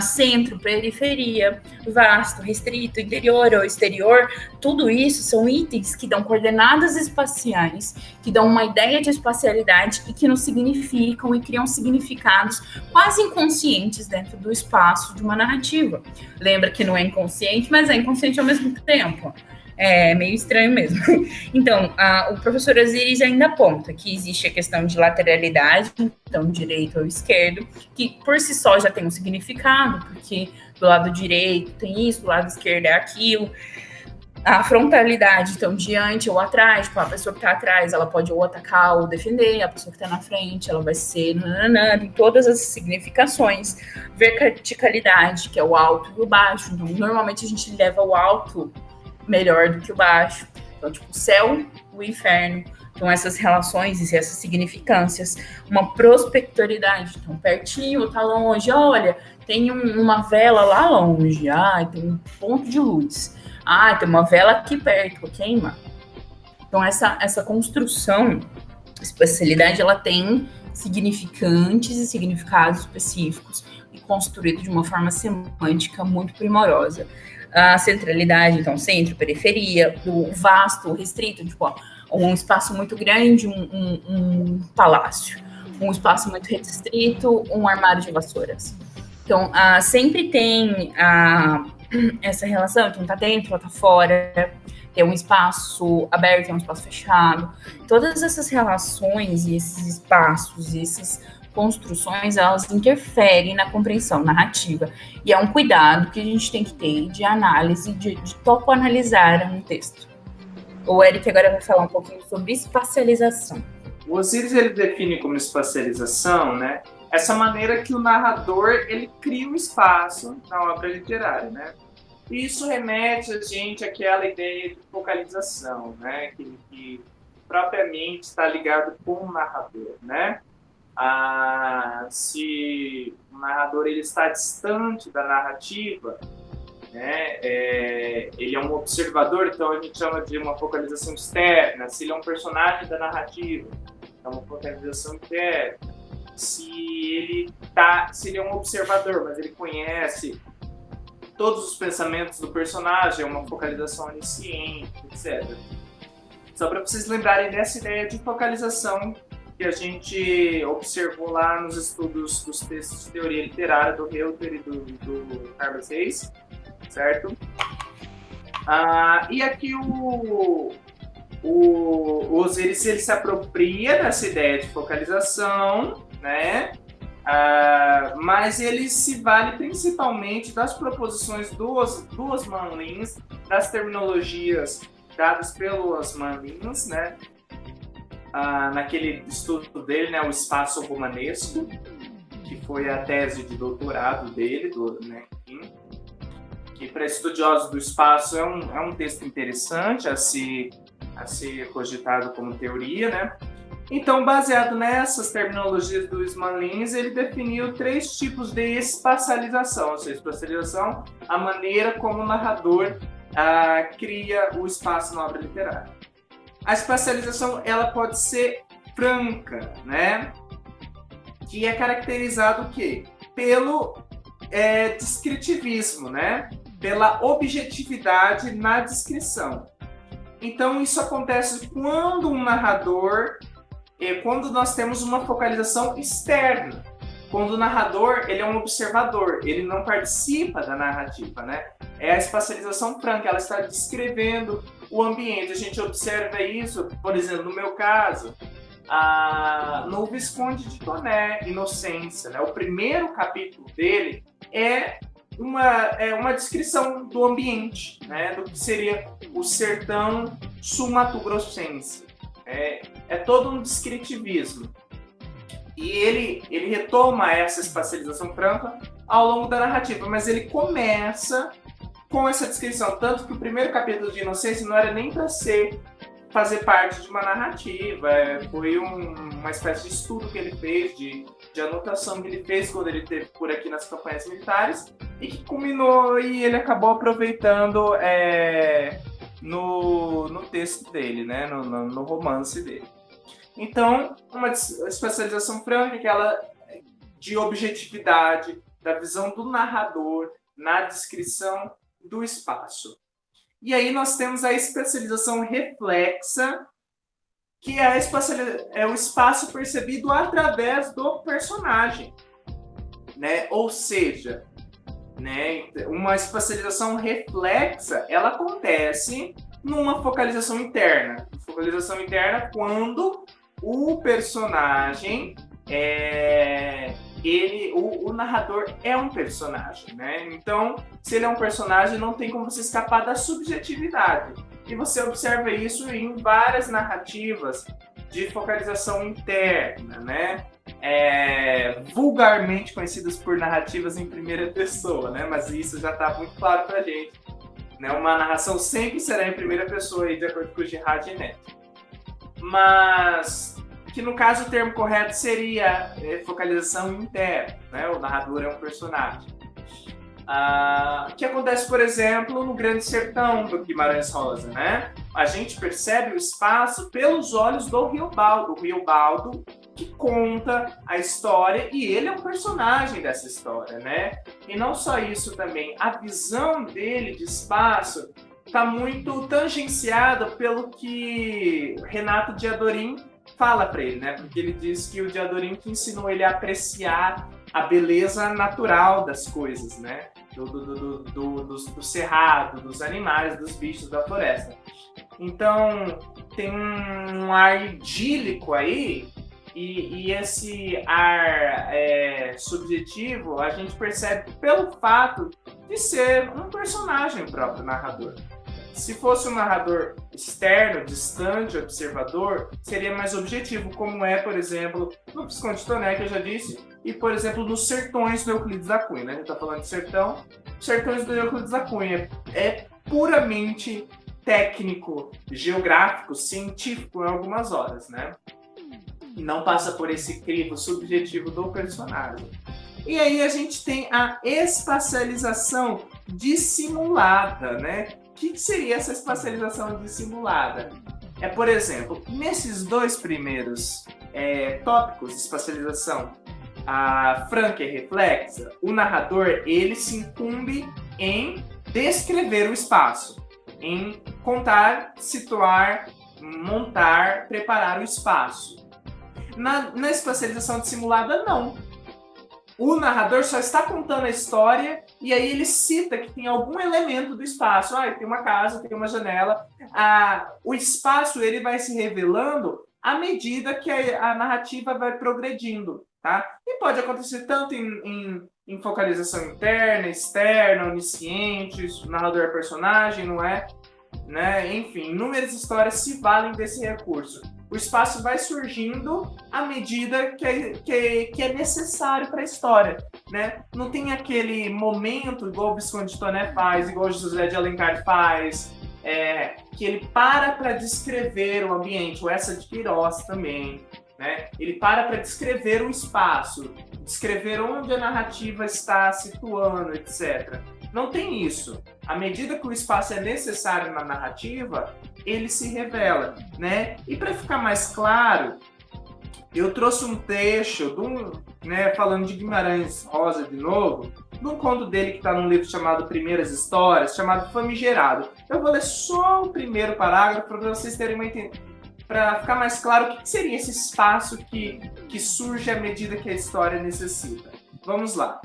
centro, periferia, vasto, restrito, interior ou exterior, tudo isso são itens que dão coordenadas espaciais, que dão uma ideia de espacialidade e que nos significam e criam significados quase inconscientes dentro do espaço de uma narrativa. Lembra que não é inconsciente, mas é inconsciente ao mesmo tempo. É meio estranho mesmo. Então, o professor Osiris ainda aponta que existe a questão de lateralidade, então direito ou esquerdo, que por si só já tem um significado, porque do lado direito tem isso, do lado esquerdo é aquilo. A frontalidade, então, diante ou atrás, tipo, a pessoa que está atrás, ela pode ou atacar ou defender, a pessoa que está na frente, ela vai ser tem todas as significações. Verticalidade, que é o alto e o baixo, então, normalmente a gente leva o alto melhor do que o baixo. Então, tipo, o céu, o inferno. Então, essas relações e essas significâncias. Uma prospectoridade. Então, pertinho ou tá longe. Olha, tem uma vela lá longe. Tem um ponto de luz. Tem uma vela aqui perto, queima. Então, essa construção, espacialidade, ela tem significantes e significados específicos e construído de uma forma semântica muito primorosa. A centralidade, então, centro, periferia, o vasto, o restrito, tipo, um espaço muito grande, um palácio, um espaço muito restrito, um armário de vassouras. Então, sempre tem essa relação, então, tá dentro, tá fora, tem um espaço aberto, tem um espaço fechado. Todas essas relações e esses espaços e essas construções, elas interferem na compreensão narrativa. E é um cuidado que a gente tem que ter de análise, de topoanalisar um texto. O Eric agora vai falar um pouquinho sobre espacialização. O Osiris, ele define como espacialização, né, essa maneira que o narrador, ele cria um espaço na obra literária, né? E isso remete a gente àquela ideia de focalização, né, que propriamente está ligado com o narrador, né? Se o narrador ele está distante da narrativa, né, ele é um observador, então a gente chama de uma focalização externa. Se ele é um personagem da narrativa, é uma focalização interna. Se ele é um observador, mas ele conhece todos os pensamentos do personagem, é uma focalização onisciente, etc. Só para vocês lembrarem dessa ideia de focalização que a gente observou lá nos estudos dos textos de teoria literária do Reuter e do Carlos Reis, certo? E aqui o Osiris, ele se apropria dessa ideia de focalização, né? Mas ele se vale principalmente das proposições do Osman Lins, das terminologias dadas pelo Osman Lins, né? Naquele estudo dele, né, o espaço romanesco, que foi a tese de doutorado dele, que para estudiosos do espaço é um texto interessante a ser cogitado como teoria, né? Então, baseado nessas terminologias do Osman Lins, ele definiu 3 tipos de espacialização, ou seja, espacialização, a maneira como o narrador cria o espaço na obra literária. A espacialização, ela pode ser franca, né? Que é caracterizado o quê? Pelo descritivismo, né? pela objetividade na descrição. Então, isso acontece quando um narrador, quando nós temos uma focalização externa. Quando o narrador, ele é um observador, ele não participa da narrativa, né? É a espacialização franca, ela está descrevendo o ambiente. A gente observa isso, por exemplo, no meu caso, no Visconde de Toné, Inocência, né? O primeiro capítulo dele é uma descrição do ambiente, né? Do que seria o sertão sul-mato-grossense. É todo um descritivismo. E ele retoma essa espacialização franca ao longo da narrativa, mas ele começa com essa descrição, tanto que o primeiro capítulo de Inocência não era nem para fazer parte de uma narrativa, foi uma espécie de estudo que ele fez, de anotação que ele fez quando ele esteve por aqui nas campanhas militares, e que culminou e ele acabou aproveitando no texto dele, né, no romance dele. Então, uma espacialização franca, aquela de objetividade, da visão do narrador na descrição do espaço. E aí nós temos a espacialização reflexa, que é o espaço percebido através do personagem, né? Ou seja, né, uma espacialização reflexa, ela acontece numa focalização interna. Focalização interna quando o personagem o narrador é um personagem, né? Então, se ele é um personagem, não tem como você escapar da subjetividade. E você observa isso em várias narrativas de focalização interna, né? Vulgarmente conhecidas por narrativas em primeira pessoa, né? Mas isso já está muito claro para a gente, né? Uma narração sempre será em primeira pessoa, aí, de acordo com o Girard Net. Mas que no caso o termo correto seria focalização interna, né? O narrador é um personagem. Que acontece, por exemplo, no Grande Sertão do Guimarães Rosa, né? A gente percebe o espaço pelos olhos do Riobaldo. O Riobaldo que conta a história e ele é um personagem dessa história, né? E não só isso também, a visão dele de espaço está muito tangenciada pelo que Renato de Adorim fala para ele, né? Porque ele diz que o de Adorim que ensinou ele a apreciar a beleza natural das coisas, né? Do cerrado, dos animais, dos bichos da floresta. Então, tem um ar idílico aí, e esse ar subjetivo a gente percebe pelo fato de ser um personagem próprio narrador. Se fosse um narrador externo, distante, observador, seria mais objetivo, como é, por exemplo, no Visconde de Toné, que eu já disse, e, por exemplo, nos Sertões do Euclides da Cunha, né? A gente está falando de sertão. Sertões do Euclides da Cunha é puramente técnico, geográfico, científico em algumas horas, né? E não passa por esse crivo subjetivo do personagem. E aí a gente tem a espacialização dissimulada, né? O que seria essa espacialização dissimulada? Por exemplo, nesses dois primeiros tópicos de espacialização, a franca e reflexa, o narrador ele se incumbe em descrever o espaço, em contar, situar, montar, preparar o espaço. Na espacialização dissimulada, não. O narrador só está contando a história e aí ele cita que tem algum elemento do espaço. Tem uma casa, tem uma janela. O espaço ele vai se revelando à medida que a narrativa vai progredindo, tá? E pode acontecer tanto em focalização interna, externa, onisciente, o narrador é personagem, não é? Né? Enfim, inúmeras histórias se valem desse recurso. O espaço vai surgindo à medida que é necessário para a história, né? Não tem aquele momento, igual o Visconde de Toné faz, igual o José de Alencar faz, que ele para descrever o ambiente, ou essa de Queiroz também, né? Ele para descrever o espaço, descrever onde a narrativa está situando, etc. Não tem isso. À medida que o espaço é necessário na narrativa, ele se revela, né? E para ficar mais claro, eu trouxe um trecho falando de Guimarães Rosa de novo, num conto dele que está num livro chamado Primeiras Histórias, chamado Famigerado. Eu vou ler só o primeiro parágrafo para vocês terem uma para ficar mais claro o que seria esse espaço que surge à medida que a história necessita. Vamos lá.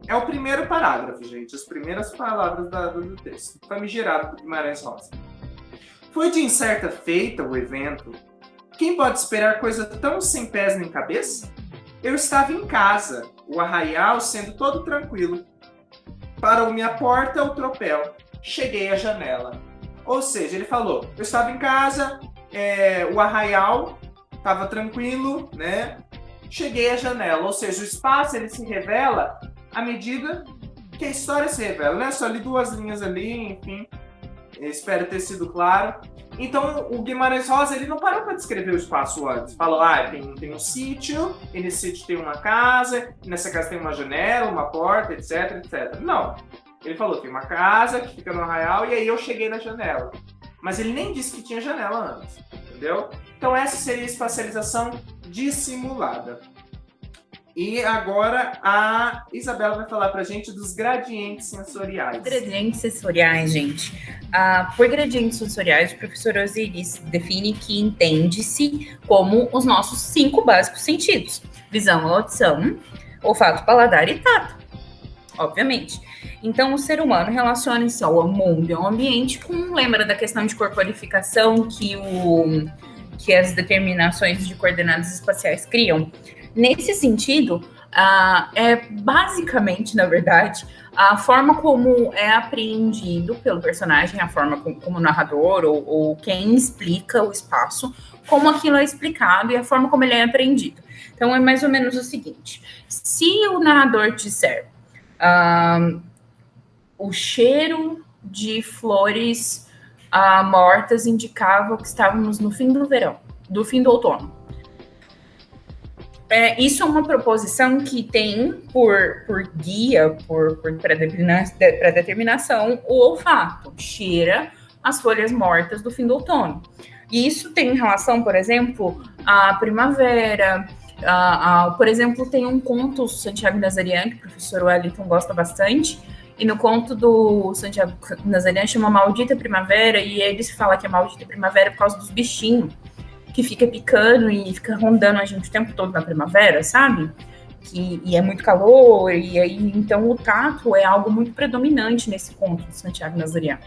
É o primeiro parágrafo, gente, as primeiras palavras do texto. Famigerado do Guimarães Rosa. Foi de incerta feita o evento. Quem pode esperar coisa tão sem pés nem cabeça? Eu estava em casa, o arraial sendo todo tranquilo. Parou minha porta o tropel. Cheguei à janela. Ou seja, ele falou, eu estava em casa, o arraial estava tranquilo, né? Cheguei à janela. Ou seja, o espaço ele se revela à medida que a história se revela, né? Só li 2 linhas ali, enfim. Espero ter sido claro. Então, o Guimarães Rosa, ele não parou para descrever o espaço antes. Falou, tem um sítio, e nesse sítio tem uma casa, e nessa casa tem uma janela, uma porta, etc, etc. Não. Ele falou, tem uma casa que fica no arraial, e aí eu cheguei na janela. Mas ele nem disse que tinha janela antes, entendeu? Então, essa seria a espacialização dissimulada. E agora a Isabela vai falar pra gente dos gradientes sensoriais. Gradientes sensoriais, gente. Por gradientes sensoriais, o professor Osiris define que entende-se como os nossos 5 básicos sentidos. Visão, audição, olfato, paladar e tato, obviamente. Então, o ser humano relaciona-se ao mundo e ao ambiente com, lembra da questão de corporificação que as determinações de coordenadas espaciais criam? Nesse sentido, é basicamente, na verdade, a forma como é apreendido pelo personagem, a forma como narrador ou quem explica o espaço, como aquilo é explicado e a forma como ele é apreendido. Então, é mais ou menos o seguinte. Se o narrador disser o cheiro de flores mortas indicava que estávamos no fim do verão, do fim do outono. Isso é uma proposição que tem por guia, por pré-determinação, o olfato. Cheira as folhas mortas do fim do outono. E isso tem relação, por exemplo, à primavera. Por exemplo, tem um conto Santiago Nazarian, que o professor Wellington gosta bastante, e no conto do Santiago Nazarian chama Maldita Primavera, e ele se fala que é Maldita Primavera por causa dos bichinhos que fica picando e fica rondando a gente o tempo todo na primavera, sabe? E é muito calor, e aí, então, o tato é algo muito predominante nesse conto de Santiago Nazarian.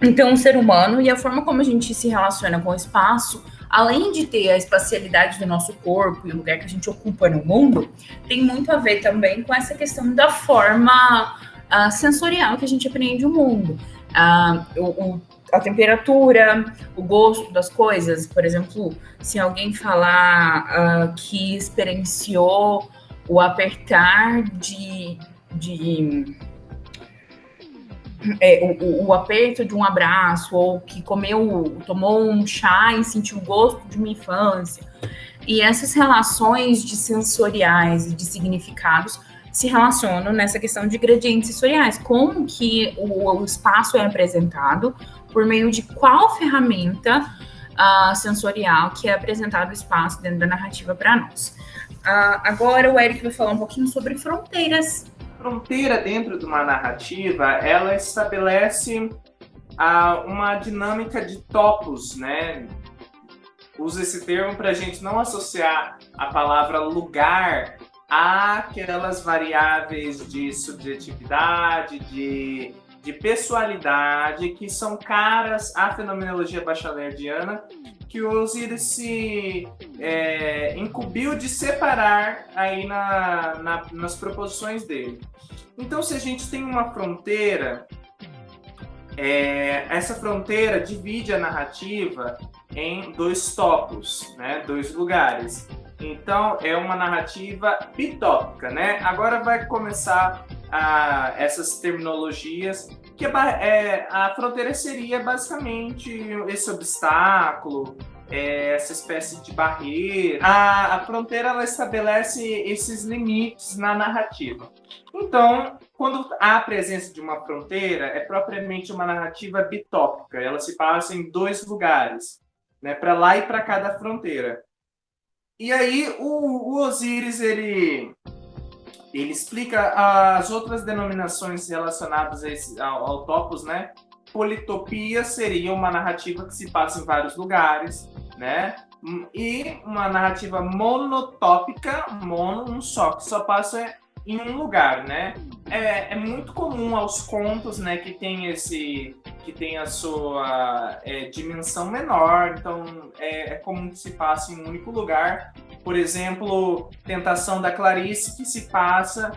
Então, o ser humano e a forma como a gente se relaciona com o espaço, além de ter a espacialidade do nosso corpo e o lugar que a gente ocupa no mundo, tem muito a ver também com essa questão da forma sensorial que a gente apreende o mundo. A temperatura, o gosto das coisas. Por exemplo, se alguém falar que experienciou o apertar o aperto de um abraço, ou que tomou um chá e sentiu o gosto de uma infância. E essas relações de sensoriais e de significados se relacionam nessa questão de gradientes sensoriais. Como que o espaço é apresentado, por meio de qual ferramenta sensorial que é apresentado o espaço dentro da narrativa para nós. Agora o Eric vai falar um pouquinho sobre fronteiras. Fronteira dentro de uma narrativa, ela estabelece uma dinâmica de topos, né? Usa esse termo para a gente não associar a palavra lugar àquelas variáveis de subjetividade, de pessoalidade que são caras à fenomenologia bachelerdiana, que o Osiris se incumbiu de separar aí nas proposições dele. Então, se a gente tem uma fronteira, essa fronteira divide a narrativa em 2 topos, né? 2 lugares. Então, é uma narrativa bitópica, né? Agora vai começar essas terminologias, que a fronteira seria basicamente esse obstáculo, essa espécie de barreira. A fronteira ela estabelece esses limites na narrativa. Então, quando há a presença de uma fronteira, é propriamente uma narrativa bitópica. Ela se passa em 2 lugares, né? Para lá e para cá da fronteira. E aí o Osiris, ele Ele explica as outras denominações relacionadas ao topos, né? Politopia seria uma narrativa que se passa em vários lugares, né? E uma narrativa monotópica, um só, que só passa em um lugar, né? É muito comum aos contos, né, que tem a sua dimensão menor, então é comum que se passe em um único lugar. Por exemplo, Tentação da Clarice, que se passa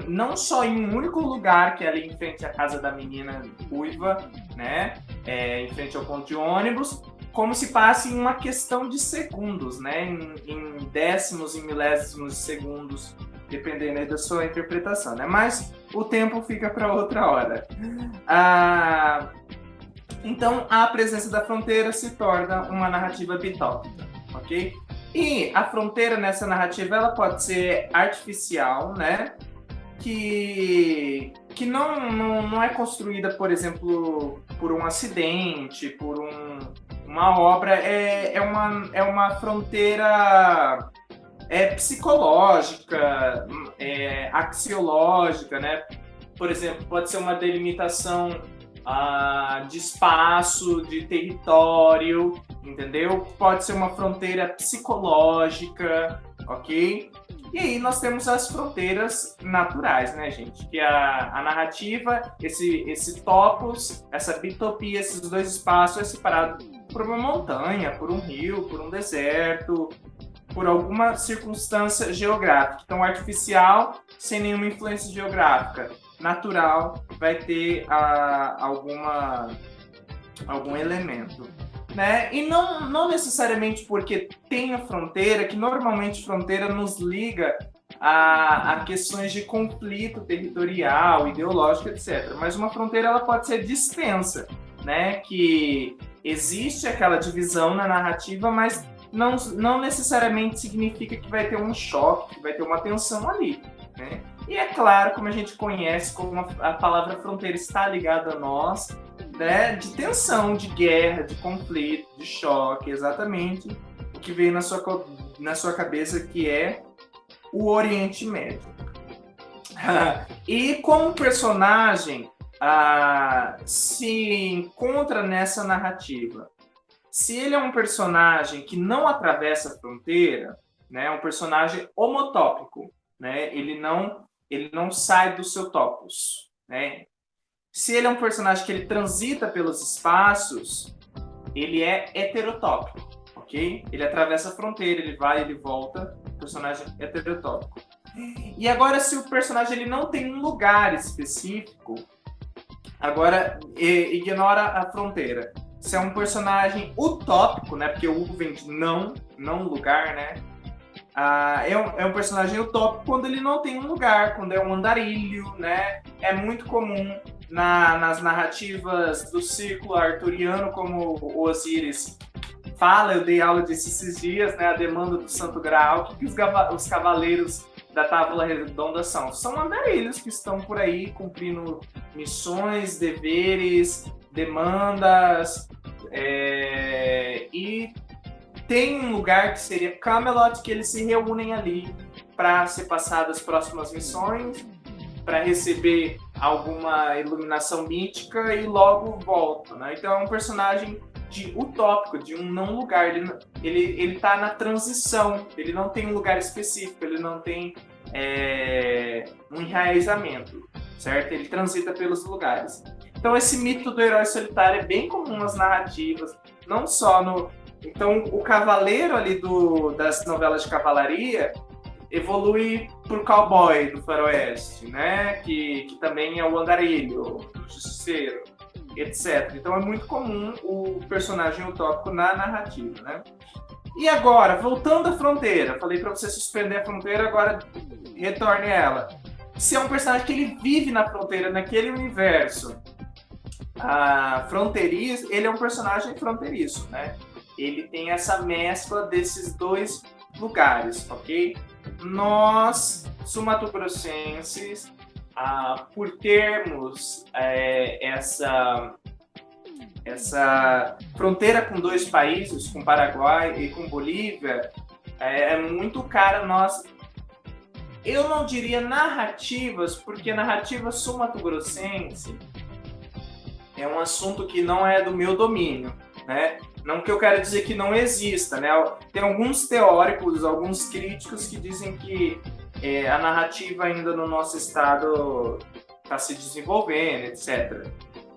não só em um único lugar, que é ali em frente à casa da menina ruiva, né, em frente ao ponto de ônibus, como se passa em uma questão de segundos, né, em décimos, em milésimos de segundos, dependendo aí da sua interpretação, né? Mas o tempo fica para outra hora. Então, a presença da fronteira se torna uma narrativa bitópica, ok? E a fronteira nessa narrativa ela pode ser artificial, né? Que não é construída, por exemplo, por um acidente, por uma obra. É uma fronteira psicológica, axiológica, né? Por exemplo, pode ser uma delimitação de espaço, de território, entendeu? Pode ser uma fronteira psicológica, ok? E aí nós temos as fronteiras naturais, né, gente? Que a narrativa, esse topos, essa bitopia, esses dois espaços é separado por uma montanha, por um rio, por um deserto, por alguma circunstância geográfica. Então, artificial, sem nenhuma influência geográfica. Natural, vai ter algum elemento. Né? E não necessariamente porque tem a fronteira, que normalmente fronteira nos liga a questões de conflito territorial, ideológico, etc. Mas uma fronteira ela pode ser dispensa, né? Que existe aquela divisão na narrativa, mas não necessariamente significa que vai ter um choque, que vai ter uma tensão ali, né? E é claro, como a gente conhece, como a palavra fronteira está ligada a nós, né, de tensão, de guerra, de conflito, de choque, exatamente o que veio na sua cabeça, que é o Oriente Médio. E como personagem se encontra nessa narrativa? Se ele é um personagem que não atravessa a fronteira, né, é um personagem homotópico, né, ele não sai do seu topos, né? Se ele é um personagem que ele transita pelos espaços, ele é heterotópico, ok? Ele atravessa a fronteira, ele vai, ele volta, personagem heterotópico. E agora, se o personagem ele não tem um lugar específico, agora ignora a fronteira. Se é um personagem utópico, né? Porque o U vem de não lugar, né? É um personagem utópico quando ele não tem um lugar, quando é um andarilho, né? É muito comum nas narrativas do círculo arturiano, como o Osíris fala, eu dei aula disso esses dias, né? A demanda do Santo Graal, que os cavaleiros da Távola Redonda são? São andarilhos que estão por aí cumprindo missões, deveres, demandas, e tem um lugar que seria Camelot, que eles se reúnem ali para ser passadas as próximas missões, para receber alguma iluminação mítica e logo voltam, né? Então é um personagem utópico, de um não lugar. Ele tá na transição, ele não tem um lugar específico, ele não tem um enraizamento, certo? Ele transita pelos lugares. Então esse mito do herói solitário é bem comum nas narrativas, não só no... Então o cavaleiro ali das novelas de cavalaria evolui para o cowboy do faroeste, né? Que também é o andarilho, o justiceiro, etc. Então é muito comum o personagem utópico na narrativa, né? E agora, voltando à fronteira, falei para você suspender a fronteira, agora retorne ela. Se é um personagem que ele vive na fronteira, naquele universo fronteiriço, ele é um personagem fronteiriço, né? Ele tem essa mescla desses dois lugares, ok? Nós, sumatogrossenses, por termos essa fronteira com dois países, com Paraguai e com Bolívia, é muito cara nós eu não diria narrativas, porque narrativa sul-mato-grossense é um assunto que não é do meu domínio, né? Não que eu quero dizer que não exista, né? Tem alguns teóricos, alguns críticos que dizem que a narrativa ainda no nosso estado está se desenvolvendo, etc.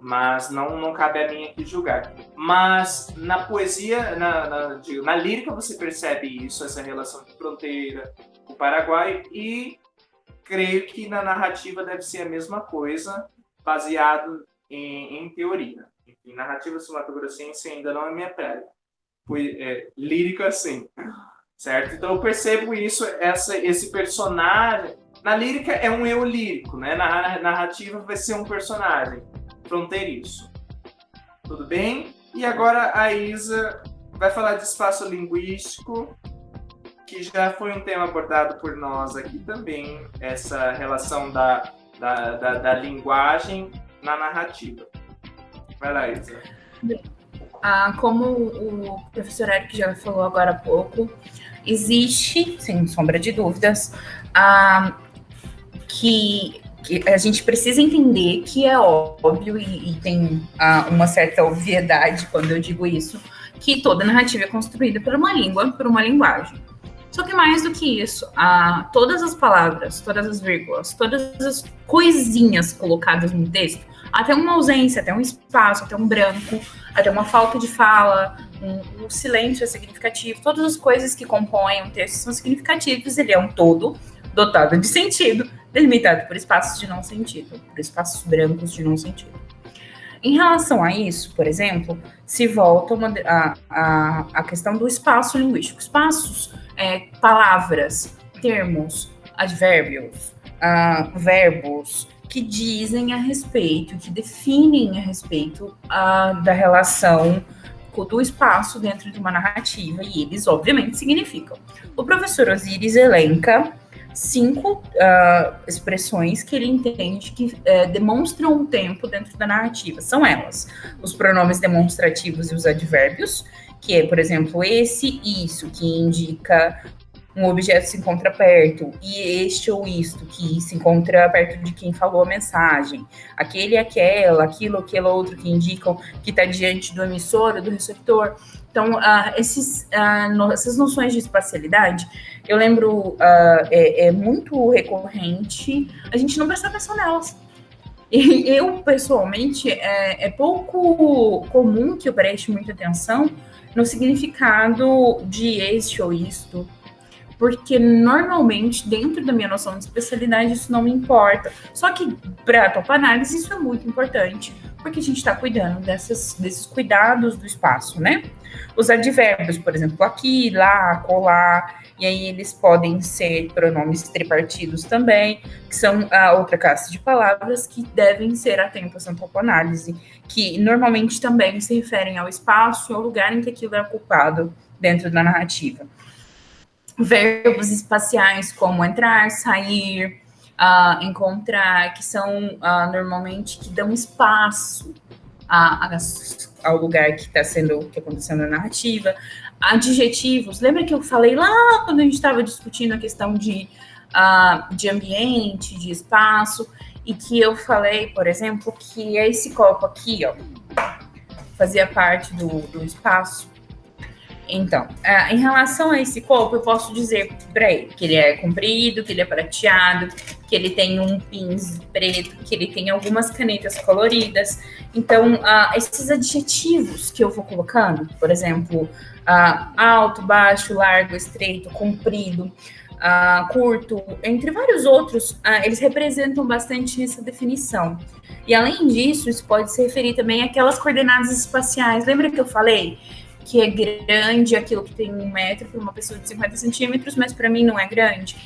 Mas não cabe a mim aqui julgar. Mas na poesia, na lírica, você percebe isso, essa relação de fronteira com o Paraguai, e creio que na narrativa deve ser a mesma coisa, baseado em teoria. Enfim, narrativa sul-mato-grossense ainda não é minha praia. Lírica, sim. Certo? Então eu percebo isso, esse personagem. Na lírica é um eu lírico, né? Na narrativa vai ser um personagem fronteiriço. Tudo bem? E agora a Isa vai falar de espaço linguístico, que já foi um tema abordado por nós aqui também, essa relação da linguagem na narrativa. Vai lá, Isa. Como o professor Eric já falou agora há pouco, existe, sem sombra de dúvidas, que a gente precisa entender que é óbvio, e tem uma certa obviedade quando eu digo isso, que toda narrativa é construída por uma língua, por uma linguagem. Só que mais do que isso, todas as palavras, todas as vírgulas, todas as coisinhas colocadas no texto, até uma ausência, até um espaço, até um branco, até uma falta de fala, um silêncio é significativo, todas as coisas que compõem um texto são significativas, ele é um todo dotado de sentido, delimitado por espaços de não sentido, por espaços brancos de não sentido. Em relação a isso, por exemplo, se volta a questão do espaço linguístico. Espaços, palavras, termos, advérbios, verbos, que dizem a respeito, que definem a respeito da relação do espaço dentro de uma narrativa, e eles, obviamente, significam. O professor Osiris elenca 5 expressões que ele entende que demonstram o tempo dentro da narrativa. São elas: os pronomes demonstrativos e os advérbios, que é, por exemplo, esse, isso, que indica um objeto se encontra perto, e este ou isto, que se encontra perto de quem falou a mensagem, aquele, aquela, aquilo, aquele outro, que indicam que está diante do emissor ou do receptor. Então, essas noções de espacialidade, eu lembro, é muito recorrente, a gente não presta atenção nelas. E eu, pessoalmente, é pouco comum que eu preste muita atenção no significado de este ou isto, porque normalmente, dentro da minha noção de especialidade, isso não me importa. Só que, para a topanálise, isso é muito importante, porque a gente está cuidando desses cuidados do espaço, né? Os advérbios, por exemplo, aqui, lá, colar, e aí eles podem ser pronomes tripartidos também, que são a outra classe de palavras que devem ser atentas na topanálise, que normalmente também se referem ao espaço e ao lugar em que aquilo é ocupado dentro da narrativa. Verbos espaciais como entrar, sair, encontrar, que são normalmente que dão espaço ao lugar que está acontecendo na narrativa. Adjetivos, lembra que eu falei lá quando a gente estava discutindo a questão de ambiente, de espaço, e que eu falei, por exemplo, que esse copo aqui, ó, fazia parte do espaço. Então, em relação a esse copo, eu posso dizer para ele que ele é comprido, que ele é prateado, que ele tem um pins preto, que ele tem algumas canetas coloridas. Então, esses adjetivos que eu vou colocando, por exemplo, alto, baixo, largo, estreito, comprido, curto, entre vários outros, eles representam bastante essa definição. E, além disso, isso pode se referir também àquelas coordenadas espaciais. Lembra que eu falei que é grande aquilo que tem 1 metro para uma pessoa de 50 centímetros, mas para mim não é grande,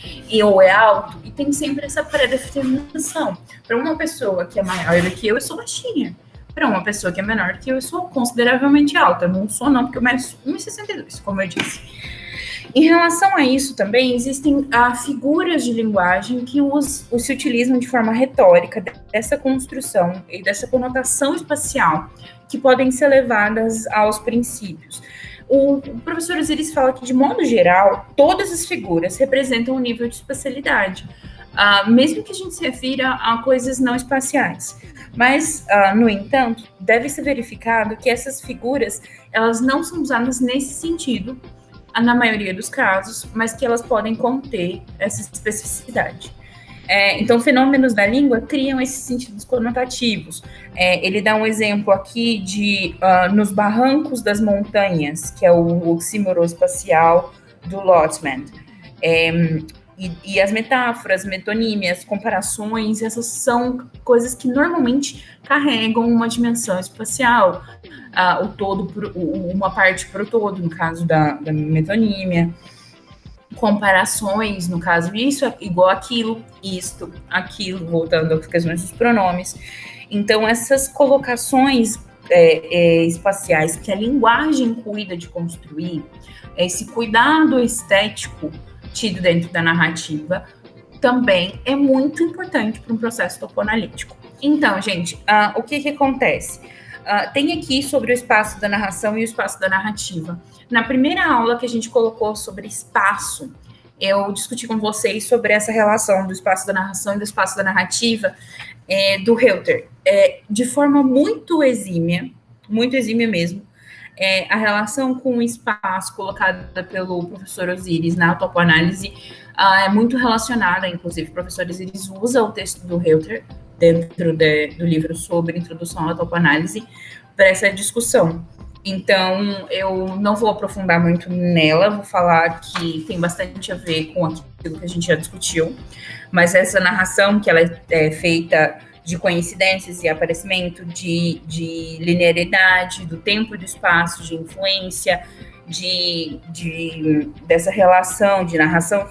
ou é alto, e tem sempre essa pré-determinação. Para uma pessoa que é maior do que eu sou baixinha. Para uma pessoa que é menor do que eu sou consideravelmente alta. Não sou não, porque eu meço 1,62, como eu disse. Em relação a isso também, existem figuras de linguagem que se utilizam de forma retórica dessa construção e dessa conotação espacial, que podem ser levadas aos princípios. o professor Osiris fala que, de modo geral, todas as figuras representam um nível de espacialidade, mesmo que a gente se refira a coisas não espaciais. Mas, no entanto, deve ser verificado que essas figuras, elas não são usadas nesse sentido, na maioria dos casos, mas que elas podem conter essa especificidade. Então, fenômenos da língua criam esses sentidos conotativos. Ele dá um exemplo aqui de nos barrancos das montanhas, que é o oxímoro espacial do Lotman. E as metáforas, metonímias, comparações, essas são coisas que normalmente carregam uma dimensão espacial, o todo, uma parte para o todo, no caso da metonímia. Comparações, no caso, isso é igual aquilo, isto, aquilo, voltando às questões dos pronomes. Então, essas colocações espaciais que a linguagem cuida de construir, esse cuidado estético tido dentro da narrativa, também é muito importante para um processo topoanalítico. Então, gente, o que acontece? Tem aqui sobre o espaço da narração e o espaço da narrativa. Na primeira aula que a gente colocou sobre espaço, eu discuti com vocês sobre essa relação do espaço da narração e do espaço da narrativa do Reuter. De forma muito exímia mesmo, a relação com o espaço colocada pelo professor Osiris na topoanálise é muito relacionada, inclusive o professor Osiris usa o texto do Reuter dentro do livro sobre introdução à topoanálise para essa discussão. Então, eu não vou aprofundar muito nela, vou falar que tem bastante a ver com aquilo que a gente já discutiu, mas essa narração, que ela é feita de coincidências e aparecimento, de linearidade, do tempo e do espaço, de influência, dessa relação de narração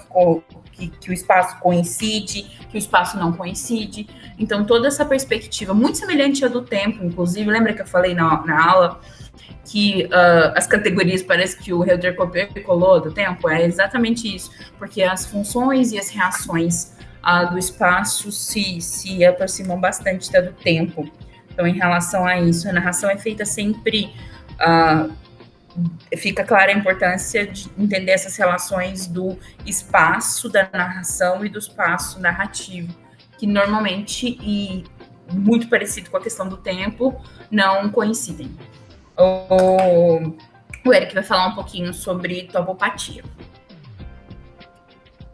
que o espaço coincide, que o espaço não coincide. Então, toda essa perspectiva, muito semelhante à do tempo, inclusive, lembra que eu falei na aula que as categorias, parece que o Reuter copiou e colou do tempo? É exatamente isso, porque as funções e as reações do espaço se aproximam bastante da do tempo. Então, em relação a isso, a narração é feita sempre... fica clara a importância de entender essas relações do espaço da narração e do espaço narrativo, que normalmente, e muito parecido com a questão do tempo, não coincidem. O Eric vai falar um pouquinho sobre topopatia.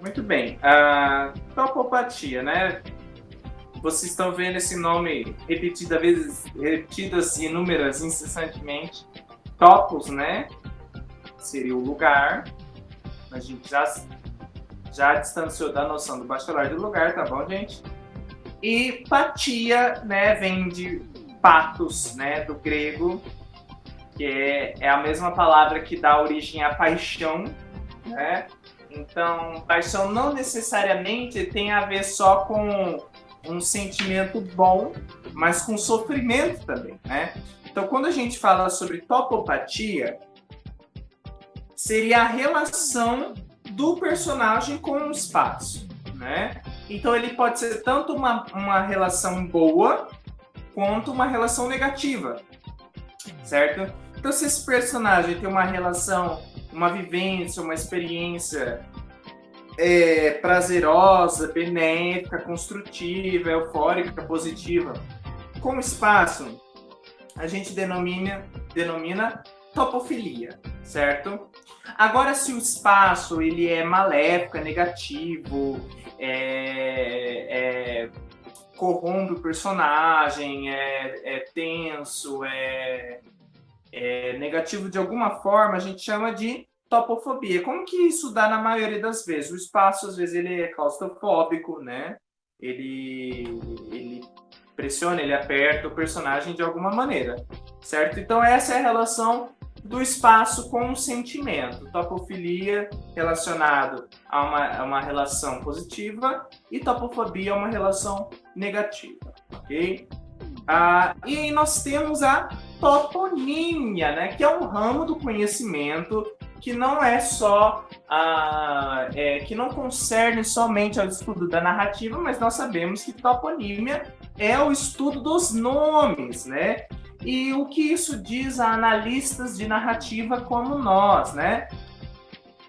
Muito bem. Topopatia, né? Vocês estão vendo esse nome repetido assim, inúmeras, incessantemente. Topos, né? Seria o lugar. A gente já distanciou da noção do bachelar de lugar, tá bom, gente? E patia, né? Vem de patos, né? Do grego, que é a mesma palavra que dá origem à paixão, né? Então, paixão não necessariamente tem a ver só com um sentimento bom, mas com sofrimento também, né? Então, quando a gente fala sobre topopatia, seria a relação do personagem com o espaço, né? Então, ele pode ser tanto uma relação boa, quanto uma relação negativa, certo? Então, se esse personagem tem uma relação, uma vivência, uma experiência prazerosa, benéfica, construtiva, eufórica, positiva, com o espaço, a gente denomina topofilia, certo? Agora, se o espaço ele é maléfico, é negativo, corrompe o personagem, é tenso, é negativo de alguma forma, a gente chama de topofobia. Como que isso dá na maioria das vezes? O espaço, às vezes, ele é claustrofóbico, né? Ele pressiona, ele aperta o personagem de alguma maneira, certo? Então, essa é a relação do espaço com o sentimento. Topofilia relacionado a uma relação positiva e topofobia a uma relação negativa, ok? E nós temos a toponímia, né? Que é um ramo do conhecimento que não é só que não concerne somente ao estudo da narrativa, mas nós sabemos que toponímia é o estudo dos nomes, né? e o que isso diz a analistas de narrativa como nós, né?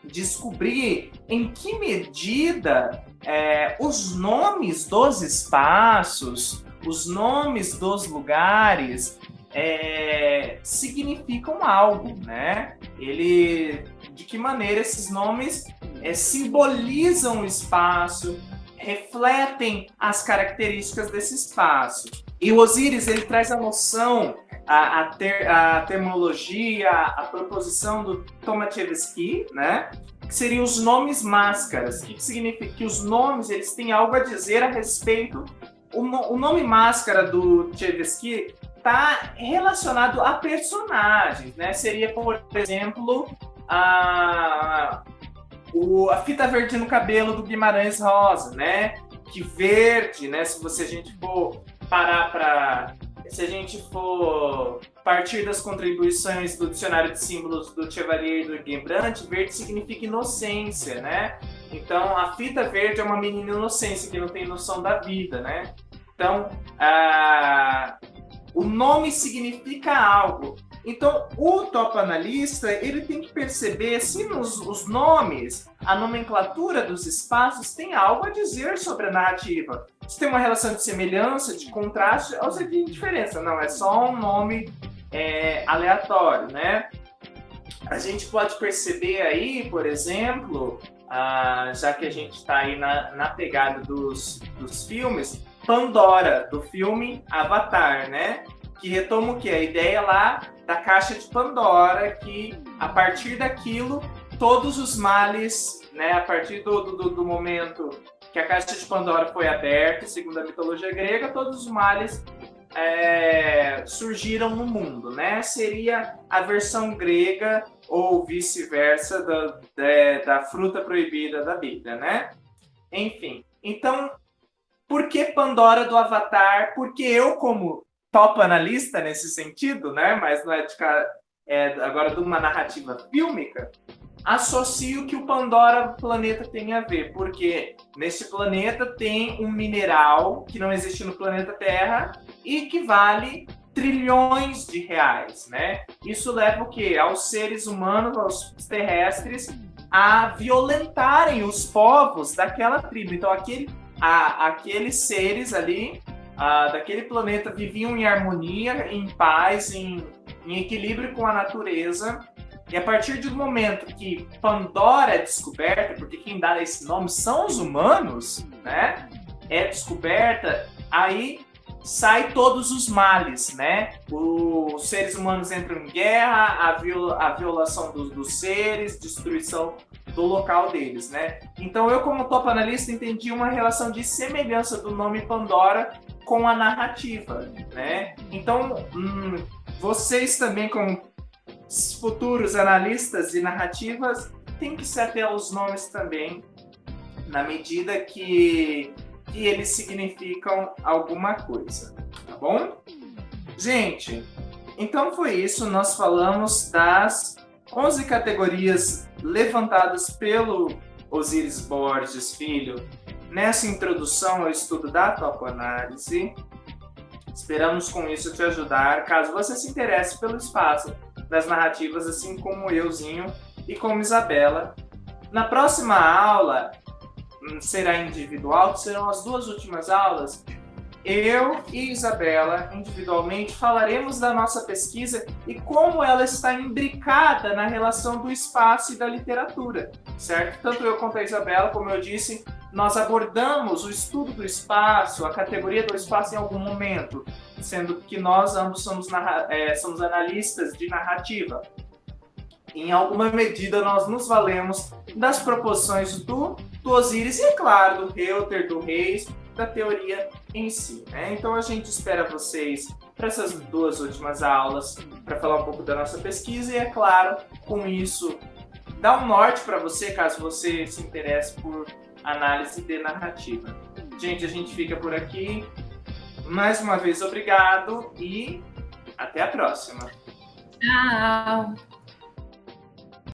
Descobrir em que medida os nomes dos espaços, os nomes dos lugares significam algo, né? De que maneira esses nomes simbolizam o espaço, refletem as características desse espaço. E o Osíris, ele traz a noção, a terminologia, a proposição do Tomaszewski, né? Que seriam os nomes máscaras. O que significa? Que os nomes, eles têm algo a dizer a respeito. O nome máscara do Tchevsky está relacionado a personagens, né? Seria, por exemplo, a fita verde no cabelo do Guimarães Rosa, né? Que verde, né? Se a gente for se a gente for partir das contribuições do dicionário de símbolos do Chevalier e do Rembrandt, verde significa inocência, né? Então, a fita verde é uma menina inocência que não tem noção da vida, né? Então, o nome significa algo. Então, o topoanalista, ele tem que perceber se os nomes, a nomenclatura dos espaços tem algo a dizer sobre a narrativa. Se tem uma relação de semelhança, de contraste, ou se tem diferença. Não, é só um nome aleatório, né? A gente pode perceber aí, por exemplo, já que a gente está aí na pegada dos filmes, Pandora, do filme Avatar, né? Que retoma o quê? A ideia lá da caixa de Pandora, que a partir daquilo, todos os males, né? A partir do momento que a caixa de Pandora foi aberta, segundo a mitologia grega, todos os males surgiram no mundo, né? Seria a versão grega ou vice-versa da fruta proibida da Bíblia, né? Enfim, então, por que Pandora do Avatar? Porque eu, como topoanalista nesse sentido, né? Mas não agora de uma narrativa fílmica, associo que o Pandora planeta tem a ver, porque nesse planeta tem um mineral que não existe no planeta Terra e que vale trilhões de reais, né? Isso leva o quê? Aos seres humanos, aos terrestres, a violentarem os povos daquela tribo. Então, aqueles seres ali daquele planeta viviam em harmonia, em paz, em equilíbrio com a natureza. E a partir do momento que Pandora é descoberta, porque quem dá esse nome são os humanos, né? É descoberta, aí sai todos os males, né? Os seres humanos entram em guerra, a violação dos seres, destruição do local deles, né? Então eu, como topoanalista, entendi uma relação de semelhança do nome Pandora com a narrativa, né? Então, vocês também, como futuros analistas de narrativas, têm que se ater aos nomes também, na medida que eles significam alguma coisa, tá bom? Gente, então foi isso. Nós falamos das 11 categorias levantadas pelo Osíris Borges Filho nessa introdução ao estudo da topoanálise. Esperamos com isso te ajudar, caso você se interesse pelo espaço das narrativas, assim como euzinho e como Isabela. Na próxima aula, será individual, que serão as duas últimas aulas, eu e Isabela, individualmente, falaremos da nossa pesquisa e como ela está imbricada na relação do espaço e da literatura, certo? Tanto eu quanto a Isabela, como eu disse, nós abordamos o estudo do espaço, a categoria do espaço em algum momento, sendo que nós ambos somos analistas de narrativa. Em alguma medida, nós nos valemos das proposições do Osíris e, é claro, do Reuter, do Reis, da teoria em si, né? Então, a gente espera vocês para essas duas últimas aulas, para falar um pouco da nossa pesquisa e, é claro, com isso, dar um norte para você, caso você se interesse por análise de narrativa. Gente, a gente fica por aqui. Mais uma vez, obrigado e até a próxima. Tchau!